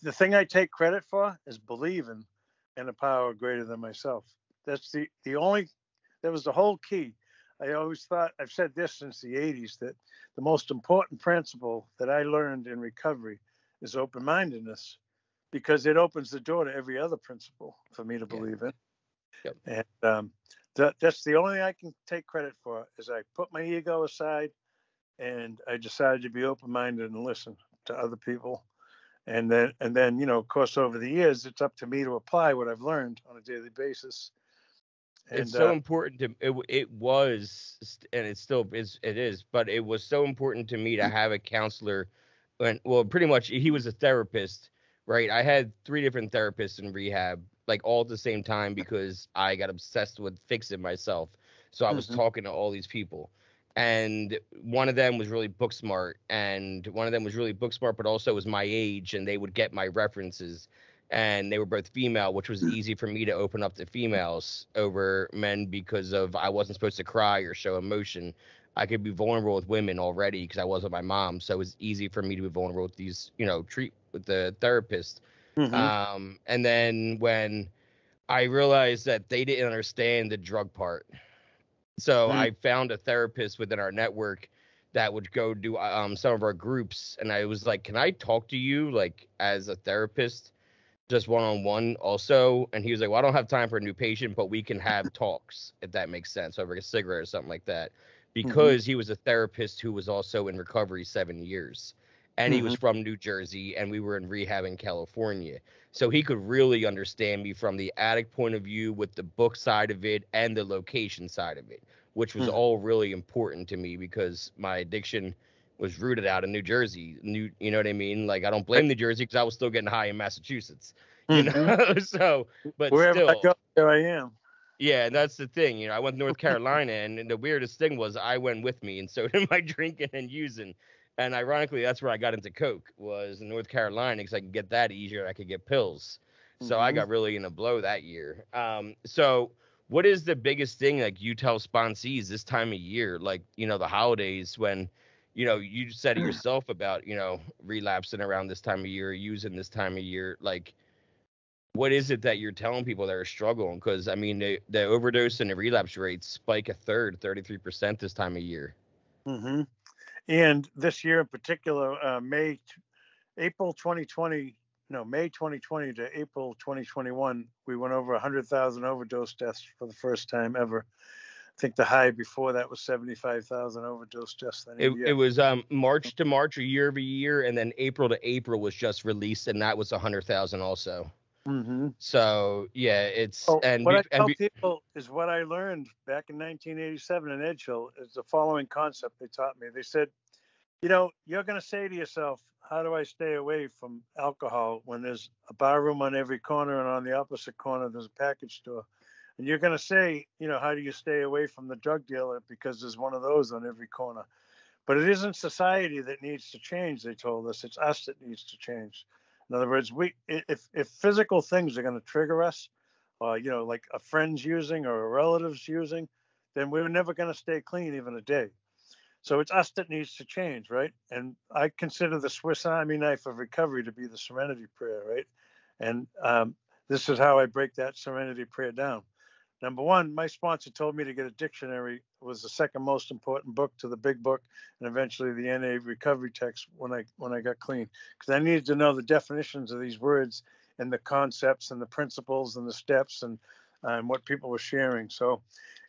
The thing I take credit for is believing in a power greater than myself. That's that was the whole key. I always thought, I've said this since the 80s, that the most important principle that I learned in recovery is open-mindedness, because it opens the door to every other principle for me to believe in. Yep. And that's the only thing I can take credit for, is I put my ego aside and I decided to be open-minded and listen to other people. And then, of course, over the years, it's up to me to apply what I've learned on a daily basis. And it's so important to it was, and it still is, but it was so important to me to have a counselor. Pretty much he was a therapist, right? I had 3 different therapists in rehab, all at the same time, because I got obsessed with fixing myself. So I was talking to all these people, and one of them was really book smart, but also was my age, and they would get my references. And they were both female, which was easy for me to open up to females over men because I wasn't supposed to cry or show emotion. I could be vulnerable with women already because I wasn't my mom. So it was easy for me to be vulnerable with these, treat with the therapist. And then when I realized that they didn't understand the drug part. So I found a therapist within our network that would go do some of our groups. And I was like, can I talk to you as a therapist? Just one-on-one also. And he was like, well, I don't have time for a new patient, but we can have talks, if that makes sense, over a cigarette or something like that, because he was a therapist who was also in recovery 7 years, and he was from New Jersey, and we were in rehab in California. So he could really understand me from the addict point of view, with the book side of it and the location side of it, which was all really important to me because my addiction was rooted out in New Jersey. You know what I mean? I don't blame New Jersey because I was still getting high in Massachusetts, So, but wherever still, I go, there I am. Yeah, and that's the thing. I went to North Carolina, and the weirdest thing was I went with me, and so did my drinking and using. And ironically, that's where I got into coke, was in North Carolina, because I could get that easier. I could get pills. So I got really into blow that year. So what is the biggest thing you tell sponsees this time of year, the holidays, when you know, you said it yourself about, you know, relapsing around this time of year, using this time of year. Like, what is it that you're telling people that are struggling? Because I mean, the overdose and the relapse rates spike a third, 33% this time of year. Mm-hmm. And this year in particular, April 2020, no, May 2020 to April 2021, we went over 100,000 overdose deaths for the first time ever. I think the high before that was 75,000 overdose deaths in It India. was March to March or year over year, and then April to April was just released, and that was 100,000 also. Mm-hmm. So yeah, it's Oh, what I tell people is what I learned back in 1987 in Edgehill is the following concept they taught me. They said, you know, you're going to say to yourself, how do I stay away from alcohol when there's a bar room on every corner and on the opposite corner there's a package store? And you're going to say, you know, how do you stay away from the drug dealer because there's one of those on every corner? But it isn't society that needs to change, they told us. It's us that needs to change. In other words, if physical things are going to trigger us, you know, like a friend's using or a relative's using, then we're never going to stay clean even a day. So it's us that needs to change, right? And I consider the Swiss Army knife of recovery to be the serenity prayer, right? And this is how I break that serenity prayer down. Number one, my sponsor told me to get a dictionary. It was the second most important book to the big book, and eventually the NA recovery text when I got clean, because I needed to know the definitions of these words and the concepts and the principles and the steps and what people were sharing. So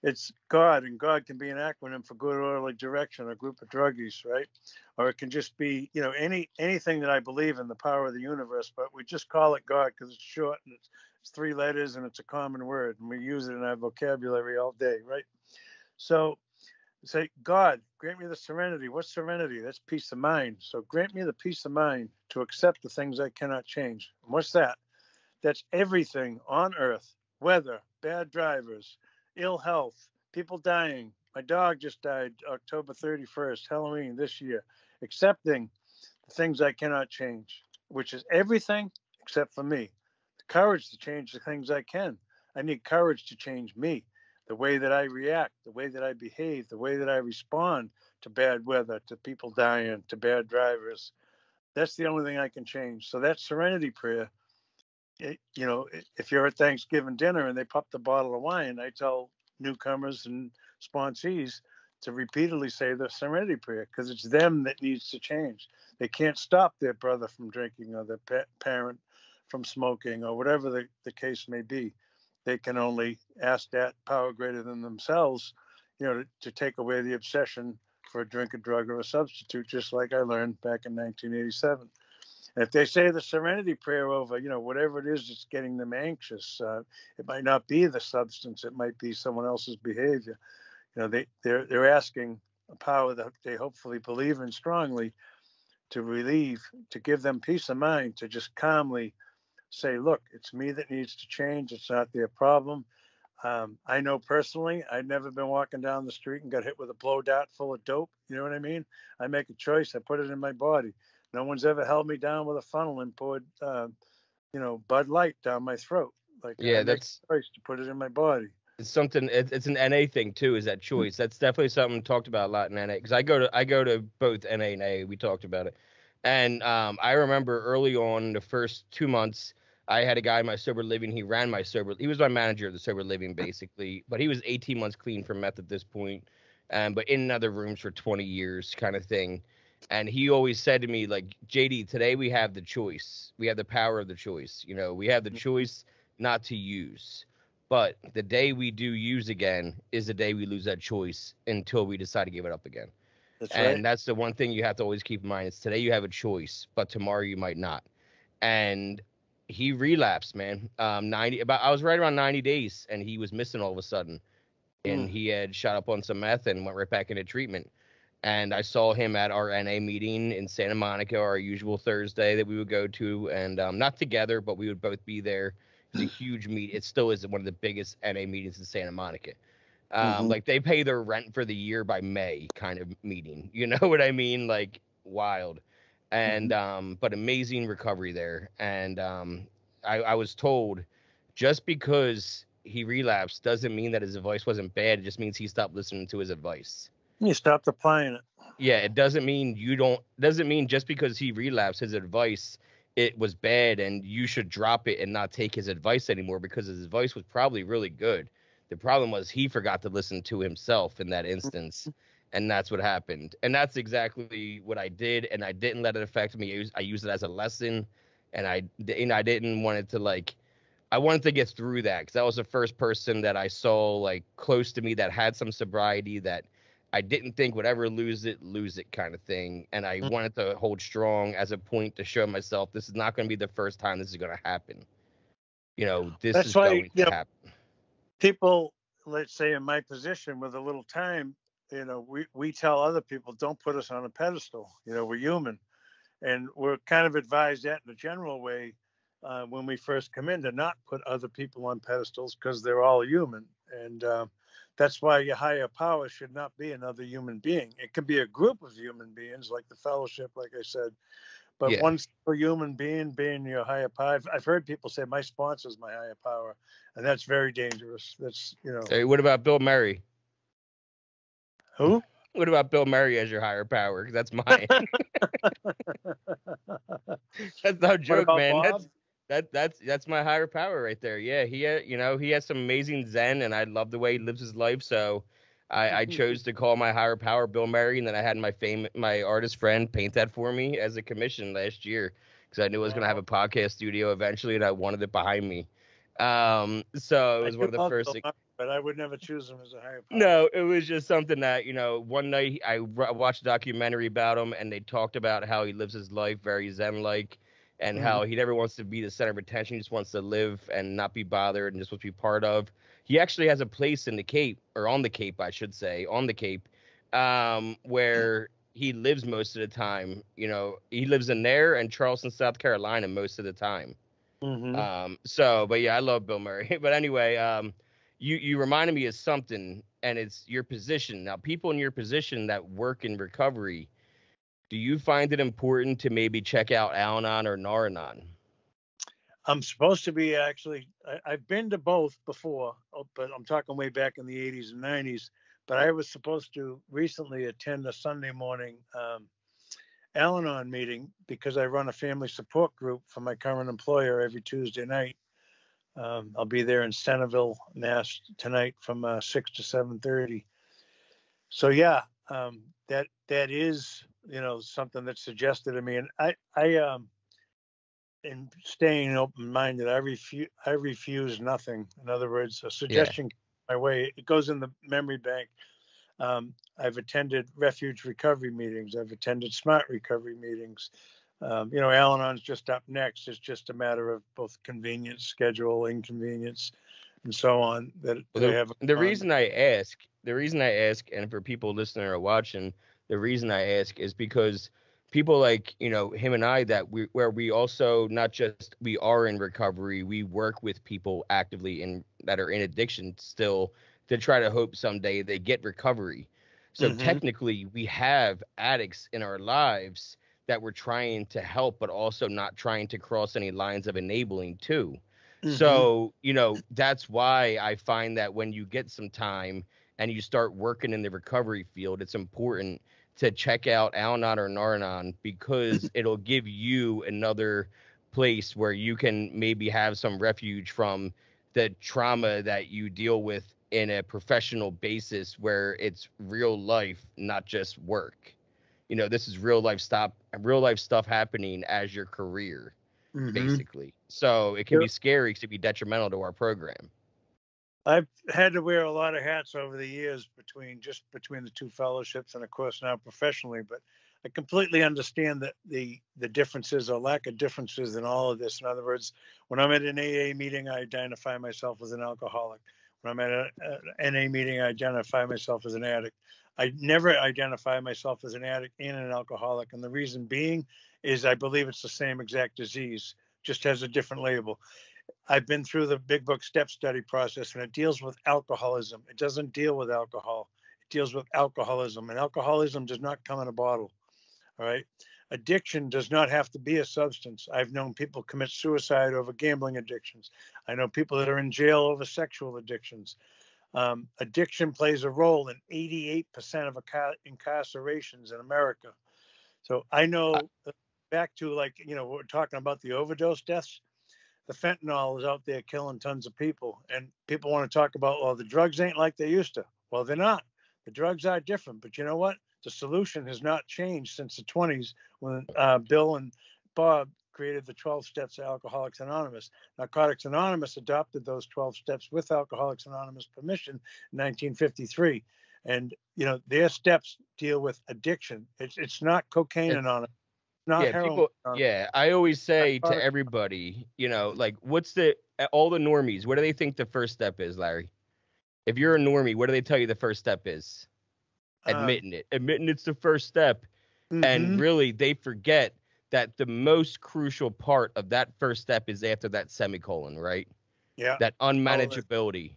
it's God, and God can be an acronym for good orderly direction, a group of druggies, right? Or it can just be, you know, anything that I believe in, the power of the universe, but we just call it God because it's short and it's 3 letters and it's a common word, and we use it in our vocabulary all day, right? So say, God, grant me the serenity. What's serenity? That's peace of mind. So grant me the peace of mind to accept the things I cannot change. And what's that? That's everything on earth: weather, bad drivers, ill health, people dying. My dog just died October 31st, Halloween this year. Accepting the things I cannot change, which is everything except for me. The courage to change the things I can. I need courage to change me, the way that I react, the way that I behave, the way that I respond to bad weather, to people dying, to bad drivers. That's the only thing I can change. So that serenity prayer, you know, if you're at Thanksgiving dinner and they pop the bottle of wine, I tell newcomers and sponsees to repeatedly say the serenity prayer, because it's them that needs to change. They can't stop their brother from drinking or their parent from smoking or whatever the case may be. They can only ask that power greater than themselves, you know, to take away the obsession for a drink, a drug, or a substitute, just like I learned back in 1987. And if they say the serenity prayer over, you know, whatever it is that's getting them anxious, it might not be the substance, it might be someone else's behavior. You know, they're asking a power that they hopefully believe in strongly to relieve, to give them peace of mind, to just calmly say, look, it's me that needs to change. It's not their problem. I know personally, I'd never been walking down the street and got hit with a blow dart full of dope. You know what I mean? I make a choice. I put it in my body. No one's ever held me down with a funnel and poured, you know, Bud Light down my throat. Like, I yeah, make a choice to put it in my body. it's something. It's an NA thing too. Is that choice? That's definitely something talked about a lot in NA, because I go to both NA and A. We talked about it, and I remember early on the first 2 months, I had a guy in my sober living. He ran my sober. He was my manager of the sober living basically, but he was 18 months clean from meth at this point, but in other rooms for 20 years kind of thing. And he always said to me, like, JD, today we have the choice. We have the power of the choice. You know, we have the choice not to use. But the day we do use again is the day we lose that choice until we decide to give it up again. That's right. And that's the one thing you have to always keep in mind. Is today you have a choice, but tomorrow you might not. And he relapsed, man. 90 about I was right around 90 days, and he was missing all of a sudden. And he had shot up on some meth and went right back into treatment. And I saw him at our NA meeting in Santa Monica, our usual Thursday that we would go to, and not together, but we would both be there. It was a huge meet. It still is one of the biggest NA meetings in Santa Monica. Like, they pay their rent for the year by May kind of meeting. You know what I mean? Like, wild. And but amazing recovery there. And I was told, just because he relapsed doesn't mean that his advice wasn't bad. It just means he stopped listening to his advice. You stopped applying it. Yeah, it doesn't mean doesn't mean just because he relapsed his advice it was bad and you should drop it and not take his advice anymore because his advice was probably really good. The problem was he forgot to listen to himself in that instance, and that's what happened. And that's exactly what I did, and I didn't let it affect me. I used it as a lesson, and I didn't want it to I wanted to get through that because that was the first person that I saw like close to me that had some sobriety that I didn't think would ever lose it kind of thing. And I wanted to hold strong as a point to show myself this is not going to be the first time this is going to happen. This That's is why, going to happen. people, let's say in my position with a little time, we tell other people, don't put us on a pedestal. We're human. And we're kind of advised that in a general way when we first come in to not put other people on pedestals because they're all human. And that's why your higher power should not be another human being. It could be a group of human beings like the fellowship, like I said, but Yeah. one human being your higher power. I've heard people say my sponsor is my higher power, and that's very dangerous. That's, Hey, what about Bill Murray? Who? What about Bill Murray as your higher power? 'Cause that's mine. That's no joke, man. Bob? That's my higher power right there. Yeah, he has some amazing zen, and I love the way he lives his life. So I chose to call my higher power Bill Murray, and then I had my artist friend paint that for me as a commission last year because I knew I was gonna have a podcast studio eventually, and I wanted it behind me. So it was one of the first. But I would never choose him as a higher power. No, it was just something that, one night I watched a documentary about him and they talked about how he lives his life very zen-like and how he never wants to be the center of attention. He just wants to live and not be bothered and just wants to be part of. He actually has a place in the Cape, or on the Cape, I should say, on the Cape, where he lives most of the time. He lives in there and Charleston, South Carolina most of the time. But yeah, I love Bill Murray. But anyway, you reminded me of something, and it's your position. Now, people in your position that work in recovery, do you find it important to maybe check out Al-Anon or Nar-Anon? I'm supposed to be actually, I've been to both before, but I'm talking way back in the 80s and 90s. But I was supposed to recently attend a Sunday morning Al-Anon meeting because I run a family support group for my current employer every Tuesday night. I'll be there in Centerville, Mass tonight from 6 to 7:30. So yeah, that is something that's suggested to me, and I in staying open-minded, I refuse nothing. In other words, a suggestion my way, it goes in the memory bank. I've attended refuge recovery meetings. I've attended smart recovery meetings. Al-Anon's just up next. It's just a matter of both convenience, schedule, inconvenience, and so on. The reason I ask, and for people listening or watching, the reason I ask is because people like him and I where we also not just we are in recovery, we work with people actively that are in addiction still to try to hope someday they get recovery. So technically, we have addicts in our lives that we're trying to help, but also not trying to cross any lines of enabling too. So, that's why I find that when you get some time and you start working in the recovery field, it's important to check out Al-Anon or Nar-Anon because it'll give you another place where you can maybe have some refuge from the trauma that you deal with in a professional basis where it's real life, not just work. This is real life stuff happening as your career, basically. So it can be scary, it can be detrimental to our program. I've had to wear a lot of hats over the years between the two fellowships and of course now professionally, but I completely understand that the differences or lack of differences in all of this. In other words, when I'm at an AA meeting, I identify myself as an alcoholic. When I'm at an NA meeting, I identify myself as an addict. I never identify myself as an addict and an alcoholic. And the reason being is I believe it's the same exact disease, just has a different label. I've been through the Big Book step study process, and it deals with alcoholism. It doesn't deal with alcohol. It deals with alcoholism, and alcoholism does not come in a bottle. All right. Addiction does not have to be a substance. I've known people commit suicide over gambling addictions. I know people that are in jail over sexual addictions. Addiction plays a role in 88% of incarcerations in America. So I know, back to, like, we're talking about the overdose deaths. The fentanyl is out there killing tons of people, and people want to talk about, well, the drugs ain't like they used to. Well, they're not. The drugs are different, but you know what? The solution has not changed since the 20s, when Bill and Bob created the 12 steps of Alcoholics Anonymous. Narcotics Anonymous adopted those 12 steps with Alcoholics Anonymous permission in 1953. And, their steps deal with addiction. It's not cocaine anonymous. Not heroin. I always say to everybody, like, what's all the normies, what do they think the first step is, Larry? If you're a normie, what do they tell you the first step is? Admitting it's the first step. And really, they forget that the most crucial part of that first step is after that semicolon, right? Yeah. That unmanageability.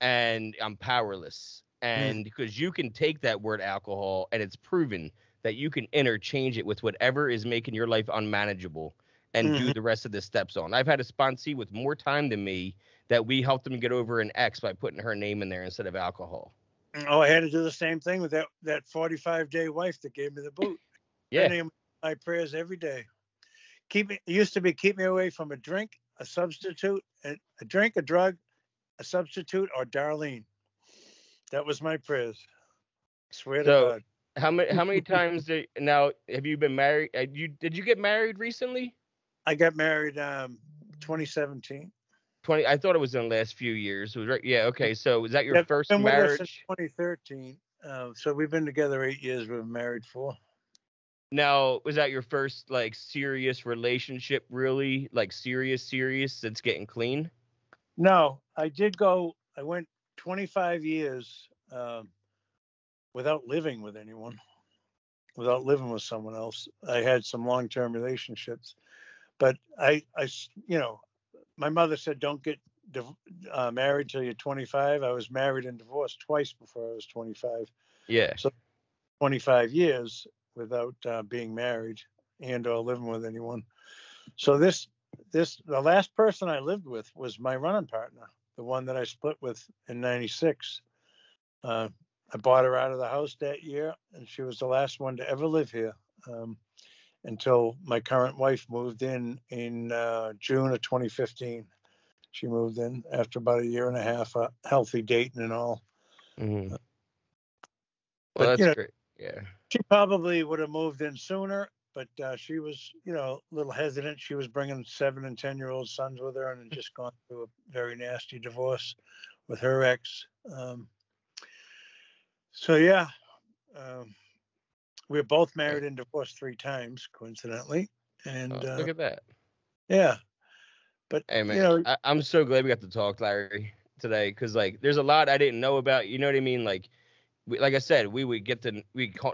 And I'm powerless. And because you can take that word alcohol, and it's proven that you can interchange it with whatever is making your life unmanageable and do the rest of the steps on. I've had a sponsee with more time than me that we helped them get over an ex by putting her name in there instead of alcohol. Oh, I had to do the same thing with that 45-day wife that gave me the boot. Her name, my prayers every day. It used to be, keep me away from a drink, a substitute, a drink, a drug, a substitute, or Darlene. That was my prayers. Swear to God. How many times now have you been married? Did you get married recently? I got married 2017. I thought it was in the last few years. It was right. Yeah. Okay. So was that your first been marriage? With us since 2013. So we've been together 8 years. We've been married 4. Now, was that your first, like, serious relationship? Really, like, serious since getting clean? No, I went 25 years without living with anyone, without living with someone else. I had some long-term relationships, but my mother said, don't get married till you're 25. I was married and divorced twice before I was 25. Yeah. So 25 years without being married and or living with anyone. So the last person I lived with was my running partner, the one that I split with in 96. I bought her out of the house that year, and she was the last one to ever live here until my current wife moved in June of 2015. She moved in after about a year and a half, healthy dating and all. Well, but, that's great. Yeah. She probably would have moved in sooner, but she was, a little hesitant. She was bringing 7 and 10-year-old sons with her, and had just gone through a very nasty divorce with her ex. We were both married and divorced 3 times, coincidentally. And look at that. Yeah. But, hey, man, I'm so glad we got to talk, Larry, today, because, like, there's a lot I didn't know about. You know what I mean? Like I said, we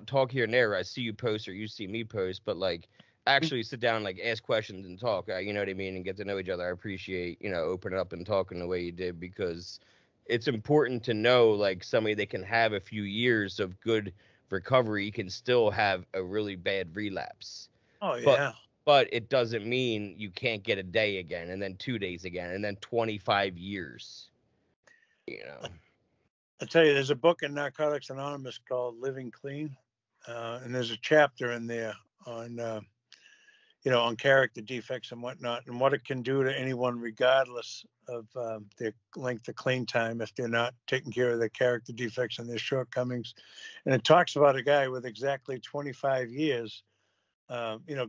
talk here and there. I see you post or you see me post, but, like, actually sit down, like, ask questions and talk. You know what I mean? And get to know each other. I appreciate, opening up and talking the way you did, because it's important to know, like, somebody that can have a few years of good recovery can still have a really bad relapse. Oh, yeah. But it doesn't mean you can't get a day again, and then 2 days again, and then 25 years. I'll tell you, there's a book in Narcotics Anonymous called Living Clean, and there's a chapter in there on, on character defects and whatnot, and what it can do to anyone regardless of their length of clean time if they're not taking care of their character defects and their shortcomings. And it talks about a guy with exactly 25 years,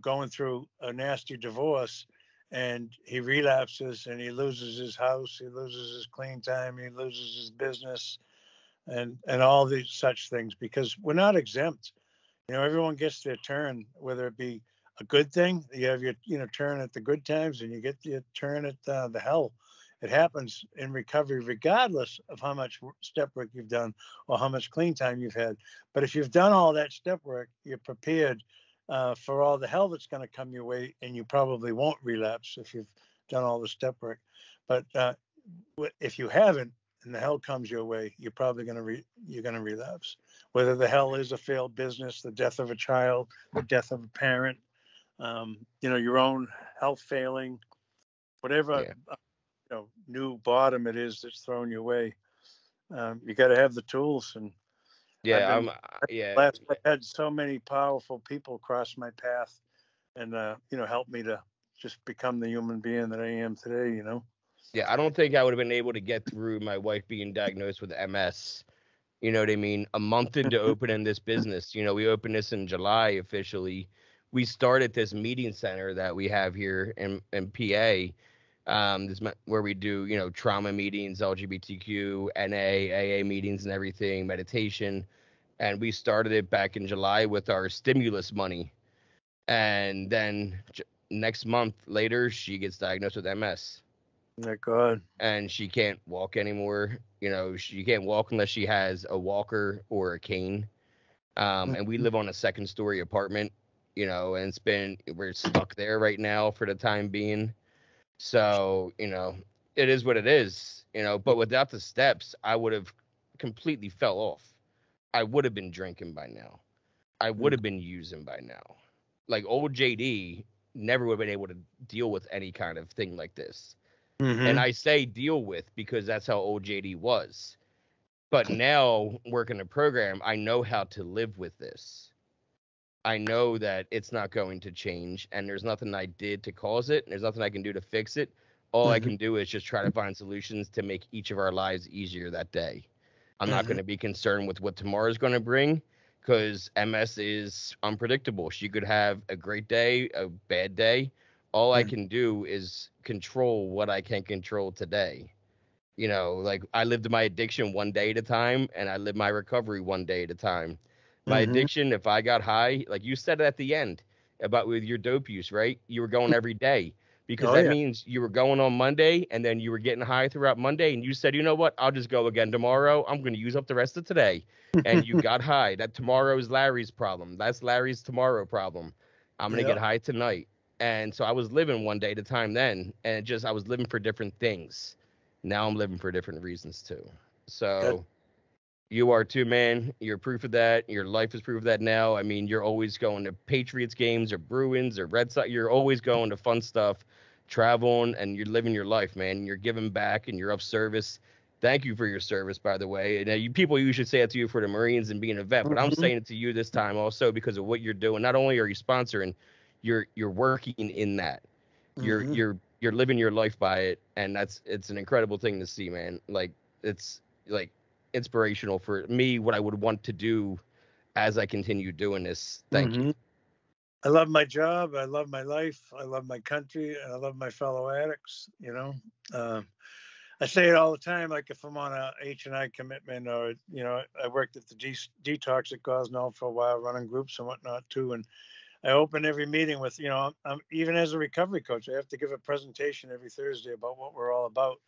going through a nasty divorce, and he relapses and he loses his house, he loses his clean time, he loses his business, and all these such things, because we're not exempt. Everyone gets their turn, whether it be a good thing, you have your turn at the good times, and you get your turn at the hell. It happens in recovery regardless of how much step work you've done or how much clean time you've had. But if you've done all that step work, you're prepared for all the hell that's going to come your way, and you probably won't relapse if you've done all the step work. But if you haven't, and the hell comes your way, you're probably going to relapse. Whether the hell is a failed business, the death of a child, the death of a parent, your own health failing, whatever new bottom it is that's thrown your way. You got to have the tools. And Yeah, I've had so many powerful people cross my path and, help me to just become the human being that I am today, Yeah, I don't think I would have been able to get through my wife being diagnosed with MS. You know what I mean? A month into opening this business, we opened this in July officially. We started this meeting center that we have here in PA. Where we do, trauma meetings, LGBTQ, NA, AA meetings and everything, meditation. And we started it back in July with our stimulus money. And then next month later, she gets diagnosed with MS. My God. And she can't walk anymore. She can't walk unless she has a walker or a cane. And we live on a second story apartment, and we're stuck there right now for the time being. So, it is what it is, but without the steps, I would have completely fell off. I would have been drinking by now. I would have been using by now. Like old JD never would have been able to deal with any kind of thing like this. And I say deal with because that's how old JD was. But now working the program, I know how to live with this. I know that it's not going to change and there's nothing I did to cause it. And there's nothing I can do to fix it. All I can do is just try to find solutions to make each of our lives easier that day. I'm not going to be concerned with what tomorrow is going to bring because MS is unpredictable. She could have a great day, a bad day. All I can do is control what I can control today. Like I lived my addiction one day at a time and I lived my recovery one day at a time. My addiction, if I got high, like you said at the end about with your dope use, right? You were going every day because that means you were going on Monday and then you were getting high throughout Monday and you said, you know what? I'll just go again tomorrow. I'm going to use up the rest of today. And you got high. That tomorrow is Larry's problem. That's Larry's tomorrow problem. I'm going to get high tonight. And so I was living one day at a time then. And I was living for different things. Now I'm living for different reasons too. So you are too, man. You're proof of that. Your life is proof of that now. I mean, you're always going to Patriots games or Bruins or Red Sox. You're always going to fun stuff, traveling, and you're living your life, man. You're giving back and you're of service. Thank you for your service, by the way. And people usually say it to you for the Marines and being a vet, but I'm saying it to you this time also because of what you're doing. Not only are you sponsoring, you're working in that. You're living your life by it, and it's an incredible thing to see, man. Like it's like inspirational for me what I would want to do as I continue doing this. Thank you. I love my job. I love my life. I love my country. And I love my fellow addicts. I say it all the time. Like if I'm on a H&I commitment, or I worked at the detox at Gosnell for a while, running groups and whatnot too. And I open every meeting with, I'm even as a recovery coach, I have to give a presentation every Thursday about what we're all about.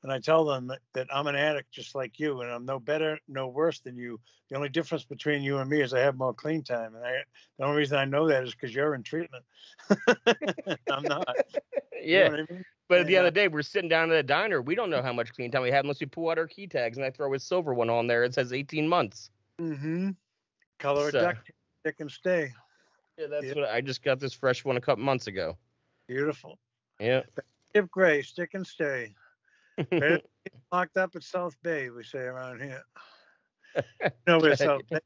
And I tell them that I'm an addict just like you, and I'm no better, no worse than you. The only difference between you and me is I have more clean time. And the only reason I know that is because you're in treatment. I'm not. Yeah. You know what I mean? But at the end of the day, we're sitting down at a diner. We don't know how much clean time we have unless we pull out our key tags and I throw a silver one on there. It says 18 months. Color of duct, stick and stay. Yeah, that's what I just got this fresh one a couple months ago. Beautiful. Yeah. Skip Gray, stick and stay. Locked up at South Bay, we say around here. Where South Bay?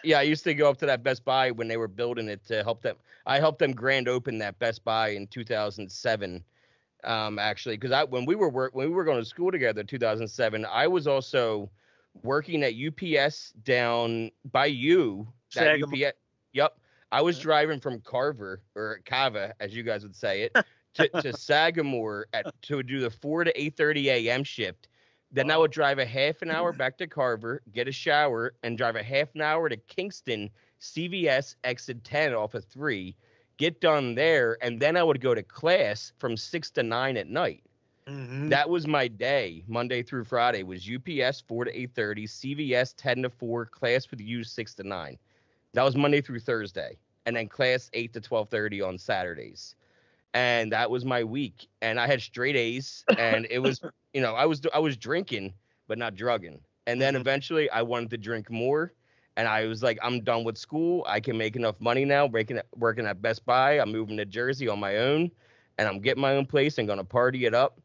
Yeah, I used to go up to that Best Buy when they were building it to help them. I helped them grand open that Best Buy in 2007. Actually, because when we were going to school together in 2007, I was also working at UPS down by you. That UPS. Yep. I was driving from Carver, or Cava, as you guys would say it, to Sagamore to do the 4 to 8:30 a.m. shift. Then I would drive a half an hour back to Carver, get a shower, and drive a half an hour to Kingston, CVS, exit 10 off of 3, get done there, and then I would go to class from 6 to 9 at night. That was my day, Monday through Friday, was UPS 4 to 8:30, CVS 10 to 4, class with you 6 to 9. That was Monday through Thursday, and then class 8 to 12:30 on Saturdays. And that was my week. And I had straight A's, and it was, I was drinking, but not drugging. And then eventually I wanted to drink more. And I was like, I'm done with school. I can make enough money now working at Best Buy. I'm moving to Jersey on my own, and I'm getting my own place and going to party it up.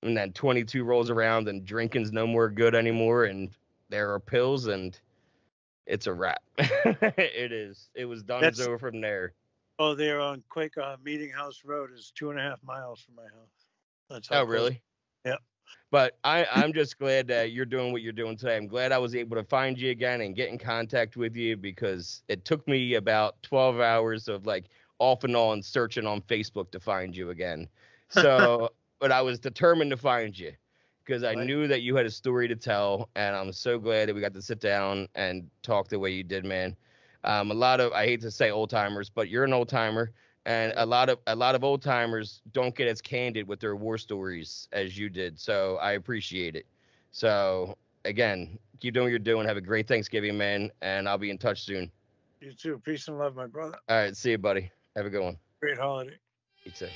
And then 22 rolls around and drinking's no more good anymore. And there are pills and it's a wrap. It is. It was done That's so from there. there on Quaker Meeting House Road is 2.5 miles from my house. That's how Oh, close. really? Yeah. But I'm just glad that you're doing what you're doing today. I'm glad I was able to find you again and get in contact with you because it took me about 12 hours of like off and on searching on Facebook to find you again. So, but I was determined to find you because I Right. knew that you had a story to tell, and I'm so glad that we got to sit down and talk the way you did, man. A lot of, I hate to say old timers, but you're an old timer. And a lot of old timers don't get as candid with their war stories as you did. So I appreciate it. So again, keep doing what you're doing. Have a great Thanksgiving, man. And I'll be in touch soon. You too. Peace and love, my brother. All right. See you, buddy. Have a good one. Great holiday. You too.